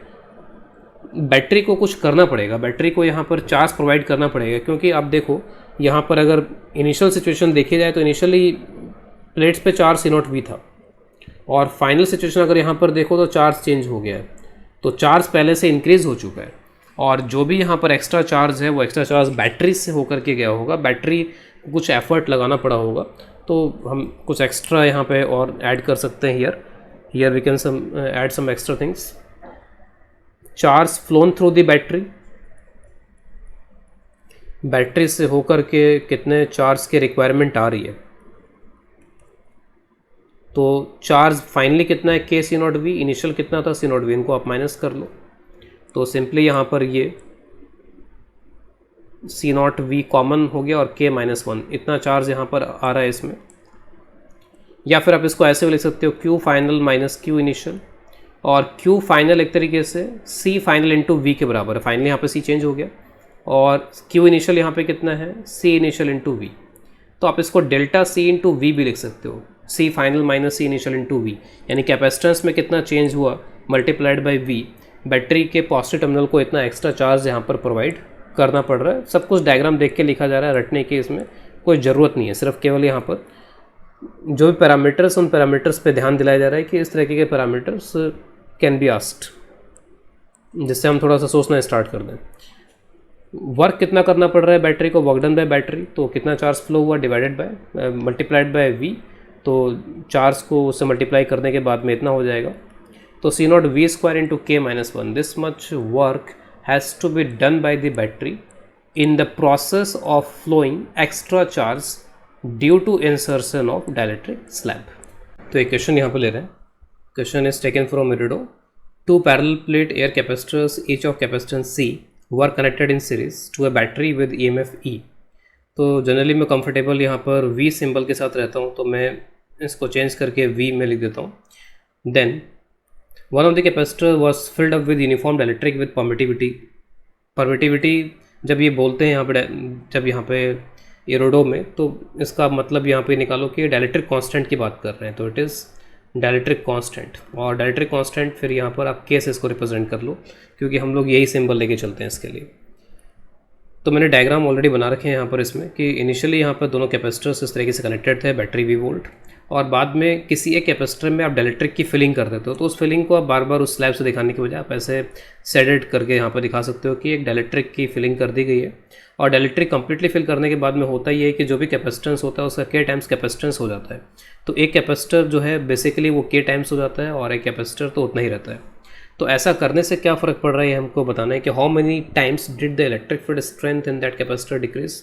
battery को कुछ करना पड़ेगा, बैटरी को यहाँ पर चार्ज प्रोवाइड करना पड़ेगा। क्योंकि आप देखो यहाँ पर अगर इनिशियल सिचुएशन देखी जाए तो इनिशियली प्लेट्स पे चार्ज C0V था, और फाइनल सिचुएशन अगर यहाँ पर देखो तो चार्ज चेंज हो गया है। तो चार्ज पहले से इंक्रीज़ हो चुका है, और जो भी यहाँ पर एक्स्ट्रा चार्ज है वो एक्स्ट्रा चार्ज बैटरी से होकर के गया होगा, बैटरी कुछ एफर्ट लगाना पड़ा होगा। तो हम कुछ एक्स्ट्रा यहाँ पे और ऐड कर सकते हैं। Here we can add some extra things. Charge flown through the battery, battery से होकर के कितने चार्ज की रिक्वायरमेंट आ रही है। तो चार्ज फाइनली कितना है KC0V, इनिशियल कितना था C0V, इनको आप माइनस कर लो। तो सिंपली यहाँ पर ये C0V कॉमन हो गया और K-1, इतना चार्ज यहाँ पर आ रहा है इसमें। या फिर आप इसको ऐसे भी लिख सकते हो Q final minus Q initial, और Q फाइनल एक तरीके से C फाइनल इंटू V के बराबर है। फाइनली यहाँ पे C चेंज हो गया और Q इनिशियल यहाँ पे कितना है, C इनिशियल इंटू V। तो आप इसको डेल्टा C इंटू वी भी लिख सकते हो, C final minus C initial into V, यानी कैपेसिटेंस में कितना चेंज हुआ मल्टीप्लाइड बाई V। बैटरी के पॉजिटिव टर्मिनल को इतना एक्स्ट्रा चार्ज यहाँ पर प्रोवाइड करना पड़ रहा है। सब कुछ डायग्राम देख के लिखा जा रहा है, रटने की इसमें कोई ज़रूरत नहीं है। सिर्फ केवल यहाँ पर जो भी पैरामीटर्स, उन पैरामीटर्स पे ध्यान दिलाया जा रहा है कि इस तरीके के पैरामीटर्स कैन बी आस्क्ड, जिससे हम थोड़ा सा सोचना स्टार्ट कर दें। वर्क कितना करना पड़ रहा है बैटरी को, वर्क डन बाय बैटरी, तो कितना चार्ज फ्लो हुआ divided by multiplied by V, तो चार्ज को उससे मल्टीप्लाई करने के बाद में इतना हो जाएगा। तो C not V square into K minus 1, this much work has to be done by the battery in the process of flowing extra charge due to insertion of dielectric slab. तो एक क्वेश्चन यहाँ पर ले रहे हैं। Question is taken from Irodov. Two parallel plate air capacitors each of capacitance C were connected in series to a battery with EMF E। तो generally मैं comfortable यहाँ पर V सिंबल के साथ रहता हूँ, तो मैं इसको चेंज करके V में लिख देता हूँ। Then one of the capacitor was filled up with uniform dielectric with permittivity. Permittivity जब ये बोलते हैं यहाँ पे, जब यहाँ पे इरोडो में, तो इसका मतलब यहाँ पे निकालो कि डाइलेक्ट्रिक कांस्टेंट की बात कर रहे हैं, तो इट इज़ डाइलेक्ट्रिक कांस्टेंट। और डाइलेक्ट्रिक कांस्टेंट फिर यहाँ पर आप के से इसको रिप्रेजेंट कर लो, क्योंकि हम लोग यही सिंबल लेके चलते हैं इसके लिए। तो मैंने डायग्राम ऑलरेडी बना रखे हैं यहाँ पर इसमें कि इनिशियली यहाँ पर दोनों कैपेसिटर्स इस तरीके से कनेक्टेड थे, बैटरी V वोल्ट, और बाद में किसी एक कैपेसिटर में आप डाइलेक्ट्रिक की फिलिंग कर देते हो, तो उस फिलिंग को आप बार बार उस स्लैब से दिखाने की बजाय आप ऐसे शेडेड करके यहाँ पर दिखा सकते हो कि एक डाइलेक्ट्रिक की फिलिंग कर दी गई है। और डाइलेक्ट्रिक कंप्लीटली फिल करने के बाद में होता ही है कि जो भी कैपेसिटेंस होता है उसका K टाइम्स कैपेसिटेंस हो जाता है। तो एक कैपेसिटर जो है बेसिकली वो K टाइम्स हो जाता है और एक कैपेसिटर तो उतना ही रहता है। तो ऐसा करने से क्या फ़र्क पड़ रहा है हमको बताना है कि how many times did the electric field strength in that capacitor decrease.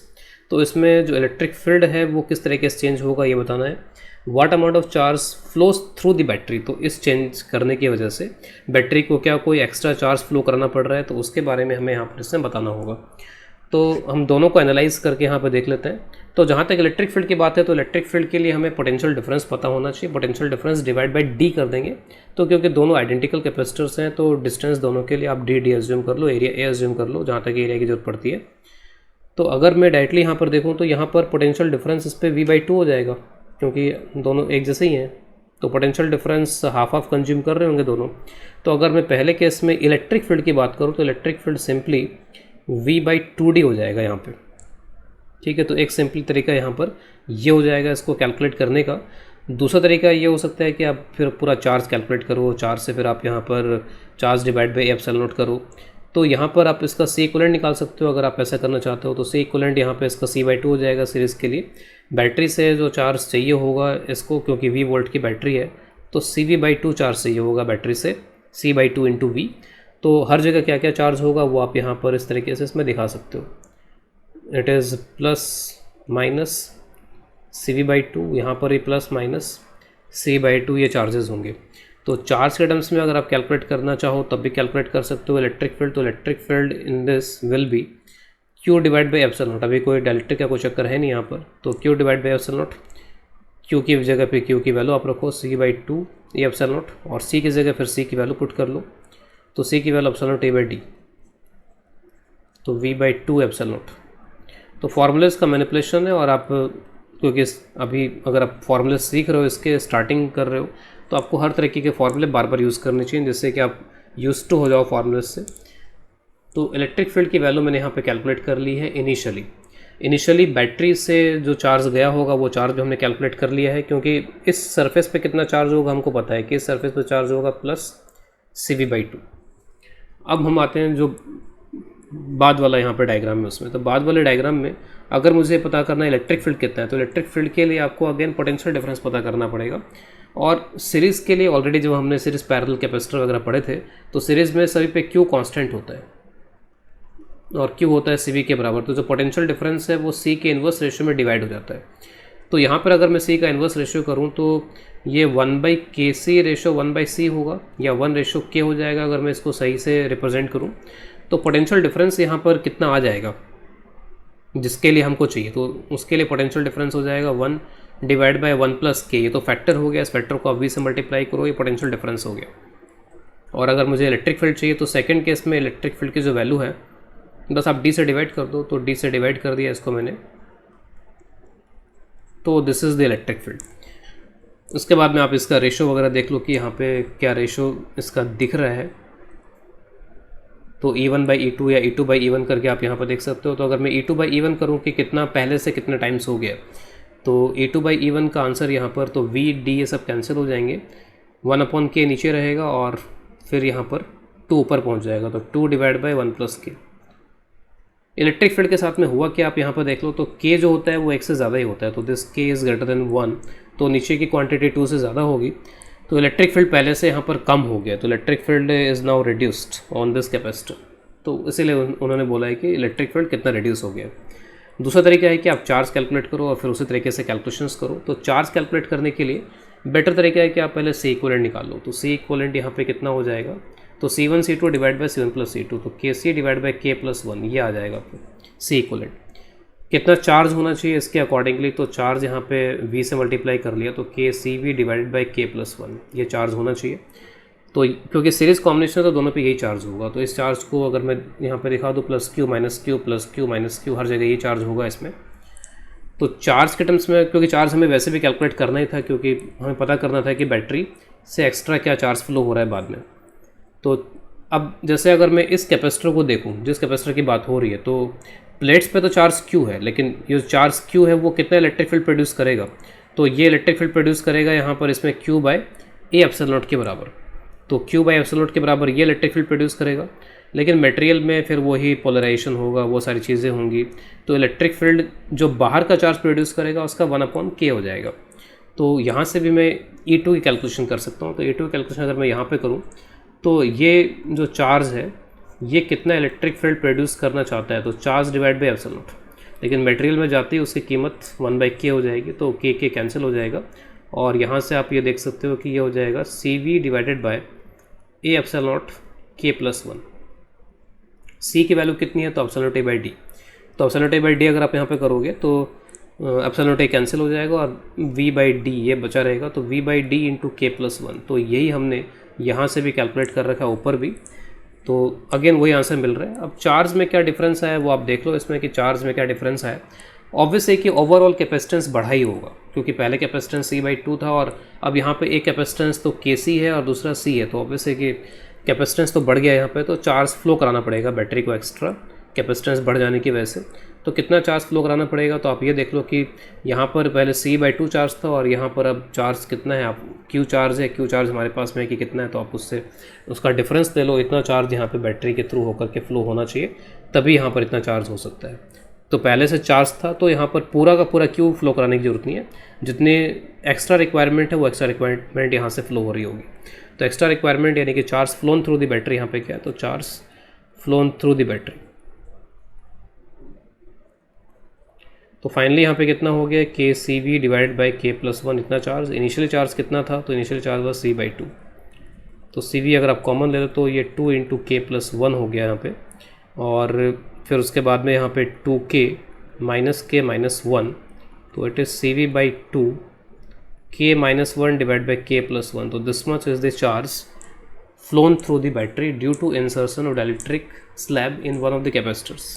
तो इसमें जो इलेक्ट्रिक फील्ड है वो किस तरीके से चेंज होगा ये बताना है। What amount of charge flows through the battery, तो इस चेंज करने की वजह से बैटरी को क्या कोई एक्स्ट्रा चार्ज फ्लो करना पड़ रहा है, तो उसके बारे में हमें यहाँ पर इसमें बताना होगा। तो हम दोनों को एनालाइज करके यहाँ पर देख लेते हैं। तो जहाँ तक इलेक्ट्रिक फील्ड की बात है, तो इलेक्ट्रिक फील्ड के लिए हमें पोटेंशियल डिफरेंस पता होना चाहिए। Potential difference divide bye D कर देंगे, तो क्योंकि दोनों आइडेंटिकल कैपेसिटर्स हैं तो डिस्टेंस दोनों के लिए आप D एज्यूम कर लो, एरिया A एज्यूम कर लो, जहाँ तक एरिया की जरूरत पड़ती है। तो अगर मैं डायरेक्टली यहाँ पर देखूँ तो यहाँ पर पोटेंशियल डिफरेंस इस पर V/2 हो जाएगा, क्योंकि दोनों एक जैसे ही हैं। तो potential difference half half consume कर रहे होंगे दोनों। तो अगर मैं पहले केस में इलेक्ट्रिक फील्ड की बात करूँ तो इलेक्ट्रिक फील्ड सिंपली V/2D हो जाएगा यहाँ पे, ठीक है। तो एक सिंपल तरीका यहाँ पर ये हो जाएगा इसको कैलकुलेट करने का। दूसरा तरीका ये हो सकता है कि आप फिर पूरा चार्ज कैलकुलेट करो, चार्ज से फिर आप यहाँ पर charge divide by epsilon not करो। तो यहाँ पर आप इसका C इक्विवेलेंट निकाल सकते हो अगर आप ऐसा करना चाहते हो। तो C इक्विवेलेंट यहाँ पे इसका C/2 हो जाएगा सीरीज़ के लिए। बैटरी से जो चार्ज चाहिए होगा इसको, क्योंकि V वोल्ट की बैटरी है तो CV/2 चार्ज चाहिए होगा बैटरी से, C/2 इंटू V। तो हर जगह क्या क्या चार्ज होगा वो आप यहाँ पर इस तरीके से इसमें दिखा सकते हो। It is plus minus CV/2, यहाँ पर ही प्लस माइनस C/2 ये चार्जेस होंगे। तो चार्ज के टर्म्स में अगर आप कैलकुलेट करना चाहो तब भी कैलकुलेट कर सकते हो इलेक्ट्रिक फील्ड। तो electric field in this will be Q divide by epsilon not. अभी कोई डाइलेक्ट्रिक का कोई चक्कर है नहीं यहाँ पर, तो Q divide by epsilon not. Q की जगह पे Q की वैल्यू आप रखो C/2 ये एप्सिलॉन नॉट, और C की जगह फिर C की वैल्यू पुट कर लो। तो C की वैल्यू एप्सिलॉन नॉट A/D, तो V/2 एप्सिलॉन नॉट। तो फार्मूलेस का मैनिपुलेशन है, और आप क्योंकि अभी अगर आप फार्मूले सीख रहे हो, इसके स्टार्टिंग कर रहे हो, तो आपको हर तरीके के फार्मूले बार बार यूज़ करने चाहिए जिससे कि आप यूज टू हो जाओ फार्मूलेस से। तो इलेक्ट्रिक फील्ड की वैल्यू मैंने यहाँ पे कैलकुलेट कर ली है इनिशियली बैटरी से जो चार्ज गया होगा वो चार्ज भी हमने कैलकुलेट कर लिया है, क्योंकि इस सरफेस पे कितना चार्ज होगा हमको पता है कि इस सरफेस पे चार्ज होगा प्लस CV/2। अब हम आते हैं जो बाद वाला यहाँ पर डायग्राम में, उसमें तो बाद वाले डायग्राम में अगर मुझे पता करना है इलेक्ट्रिक फील्ड कितना है, तो इलेक्ट्रिक फील्ड के लिए आपको अगेन पोटेंशियल डिफरेंस पता करना पड़ेगा। और सीरीज़ के लिए ऑलरेडी जब हमने सीरीज़ पैरेलल कैपेसिटर वगैरह पढ़े थे, तो सीरीज़ में सभी पे Q कांस्टेंट होता है और Q होता है CV के बराबर। तो जो पोटेंशियल डिफरेंस है वो C के इन्वर्स रेशियो में डिवाइड हो जाता है। तो यहाँ पर अगर मैं C का इन्वर्स रेशियो करूँ तो ये 1/KC रेशियो 1/C होगा, या 1/K हो जाएगा अगर मैं इसको सही से रिप्रेजेंट करूँ। तो पोटेंशियल डिफरेंस यहाँ पर कितना आ जाएगा जिसके लिए हमको चाहिए, तो उसके लिए पोटेंशियल डिफरेंस हो जाएगा 1 डिवाइड बाय 1 प्लस के, ये तो फैक्टर हो गया, इस फैक्टर को आप v से मल्टीप्लाई करो, ये पोटेंशियल डिफरेंस हो गया। और अगर मुझे इलेक्ट्रिक फील्ड चाहिए तो सेकंड केस में इलेक्ट्रिक फील्ड की जो वैल्यू है बस आप d से डिवाइड कर दो, तो d से डिवाइड कर दिया इसको मैंने, तो this is the electric field. उसके बाद में आप इसका रेशो वगैरह देख लो कि यहाँ पे क्या रेशो इसका दिख रहा है, तो E1/E2 या E2/E1 करके आप यहाँ पर देख सकते हो। तो अगर मैं E2/E1 करूँ कि कितना पहले से कितने टाइम्स हो गया, तो E2/E1 का आंसर यहाँ पर तो V D ये सब कैंसिल हो जाएंगे, 1/k नीचे रहेगा और फिर यहाँ पर 2 ऊपर पहुँच जाएगा, तो 2 डिवाइड बाई 1 प्लस के। इलेक्ट्रिक फील्ड के साथ में हुआ कि आप यहाँ पर देख लो तो k जो होता है वो 1 से ज़्यादा ही होता है, तो this k is greater than 1, तो नीचे की क्वांटिटी 2 से ज़्यादा होगी, तो इलेक्ट्रिक फील्ड पहले से यहाँ पर कम हो गया, तो electric field is now reduced on this capacitor. तो इसीलिए उन्होंने बोला है कि इलेक्ट्रिक फील्ड कितना रिड्यूस हो गया। दूसरा तरीका है कि आप चार्ज कैलकुलेट करो और फिर उसी तरीके से कैलकुलेशंस करो। तो चार्ज कैलकुलेट करने के लिए बेटर तरीका है कि आप पहले C इक्वलेंट निकाल लो। तो C इक्वलेंट यहाँ पे कितना हो जाएगा, तो C1 C2 divide by C1 plus C2, तो KC divide by K plus 1, ये आ जाएगा आपको C इक्वलेंट। कितना चार्ज होना चाहिए इसके अकॉर्डिंगली, तो चार्ज यहाँ पे V से मल्टीप्लाई कर लिया, तो KCV divided by K plus 1, ये चार्ज होना चाहिए। तो क्योंकि सीरीज कॉम्बिनेशन है तो दोनों पे यही चार्ज होगा, तो इस चार्ज को अगर मैं यहाँ पे दिखा दूँ plus Q minus Q plus Q minus Q, हर जगह यही चार्ज होगा इसमें। तो चार्ज के टर्म्स में, क्योंकि चार्ज हमें वैसे भी कैलकुलेट करना ही था, क्योंकि हमें पता करना था कि बैटरी से एक्स्ट्रा क्या चार्ज फ्लो हो रहा है बाद में। तो अब जैसे अगर मैं इस कैपेसिटर को देखूँ, जिस कैपेसिटर की बात हो रही है, तो प्लेट्स पे तो चार्ज क्यू है, लेकिन ये चार्ज क्यू है वो कितना इलेक्ट्रिक फील्ड प्रोड्यूस करेगा, तो ये इलेक्ट्रिक फील्ड प्रोड्यूस करेगा यहाँ पर इसमें Q by A epsilon naught के बराबर, तो Q बाय एप्सिलॉन नॉट के बराबर ये इलेक्ट्रिक फील्ड प्रोड्यूस करेगा। लेकिन मटेरियल में फिर वही पोलराइजेशन होगा, वो सारी चीज़ें होंगी, तो इलेक्ट्रिक फील्ड जो बाहर का चार्ज प्रोड्यूस करेगा उसका 1/k हो जाएगा। तो यहाँ से भी मैं E2 की कैलकुलेशन कर सकता हूँ। तो E2 की कैलकुलेशन अगर मैं यहाँ पे करूँ तो ये जो चार्ज है ये कितना इलेक्ट्रिक फील्ड प्रोड्यूस करना चाहता है, तो charge divide by epsilon not, लेकिन मटेरियल में जाती है उसकी कीमत 1/k हो जाएगी, तो k कैंसिल हो जाएगा, और यहाँ से आप ये देख सकते हो कि ये हो जाएगा CV divided by A epsilon not K plus 1। C की वैल्यू कितनी है, तो epsilon not A by D, तो epsilon not A by D अगर आप यहाँ पे करोगे तो एप्सिलॉन नॉट A कैंसिल हो जाएगा और V बाई D ये बचा रहेगा, तो V by D into K plus 1, तो यही हमने यहाँ से भी कैलकुलेट कर रखा है ऊपर भी, तो अगेन वही आंसर मिल रहा है। अब चार्ज में क्या डिफरेंस है वो आप देख लो इसमें कि चार्ज में क्या डिफरेंस है। ऑब्वियस है कि ओवरऑल कैपेसिटेंस बढ़ा ही होगा, क्योंकि पहले कैपेसिटेंस C/2 था और अब यहाँ पे एक कैपेसिटेंस तो KC है और दूसरा C है, तो ऑब्वियस है कि कैपेसिटेंस तो बढ़ गया यहाँ पे, तो चार्ज फ्लो कराना पड़ेगा बैटरी को एक्स्ट्रा कैपेसिटेंस बढ़ जाने की वजह से। तो कितना चार्ज फ्लो कराना पड़ेगा, तो आप ये देख लो कि यहाँ पर पहले C/2 चार्ज था और यहाँ पर अब चार्ज कितना है, आप Q चार्ज है, Q चार्ज हमारे पास में है कि कितना है, तो आप उससे उसका डिफरेंस ले लो, इतना चार्ज यहाँ पे बैटरी के थ्रू होकर के फ्लो होना चाहिए, तभी यहाँ पर इतना चार्ज हो सकता है। तो पहले से चार्ज था तो यहाँ पर पूरा का पूरा Q फ्लो कराने की जरूरत नहीं है, जितने एक्स्ट्रा रिक्वायरमेंट है वो एक्स्ट्रा रिक्वायरमेंट यहाँ से फ्लो हो रही होगी। तो एक्स्ट्रा रिक्वायरमेंट यानी कि charge flown through the battery, यहाँ पे क्या है, तो charge flown through the battery. तो फाइनली यहाँ पे कितना हो गया, KCV divided by K plus 1, इतना चार्ज। इनिशियली चार्ज कितना था, तो इनिशियली चार्ज was C/2, तो CV अगर आप कॉमन ले लो तो ये 2 इंटू K प्लस 1 हो गया यहाँ पे, और फिर उसके बाद में यहाँ पे 2K माइनस K माइनस 1, तो it is CV/2 K minus 1 divide by K plus 1, तो this much is the charge flown through the battery due to insertion of dielectric slab in one of the capacitors.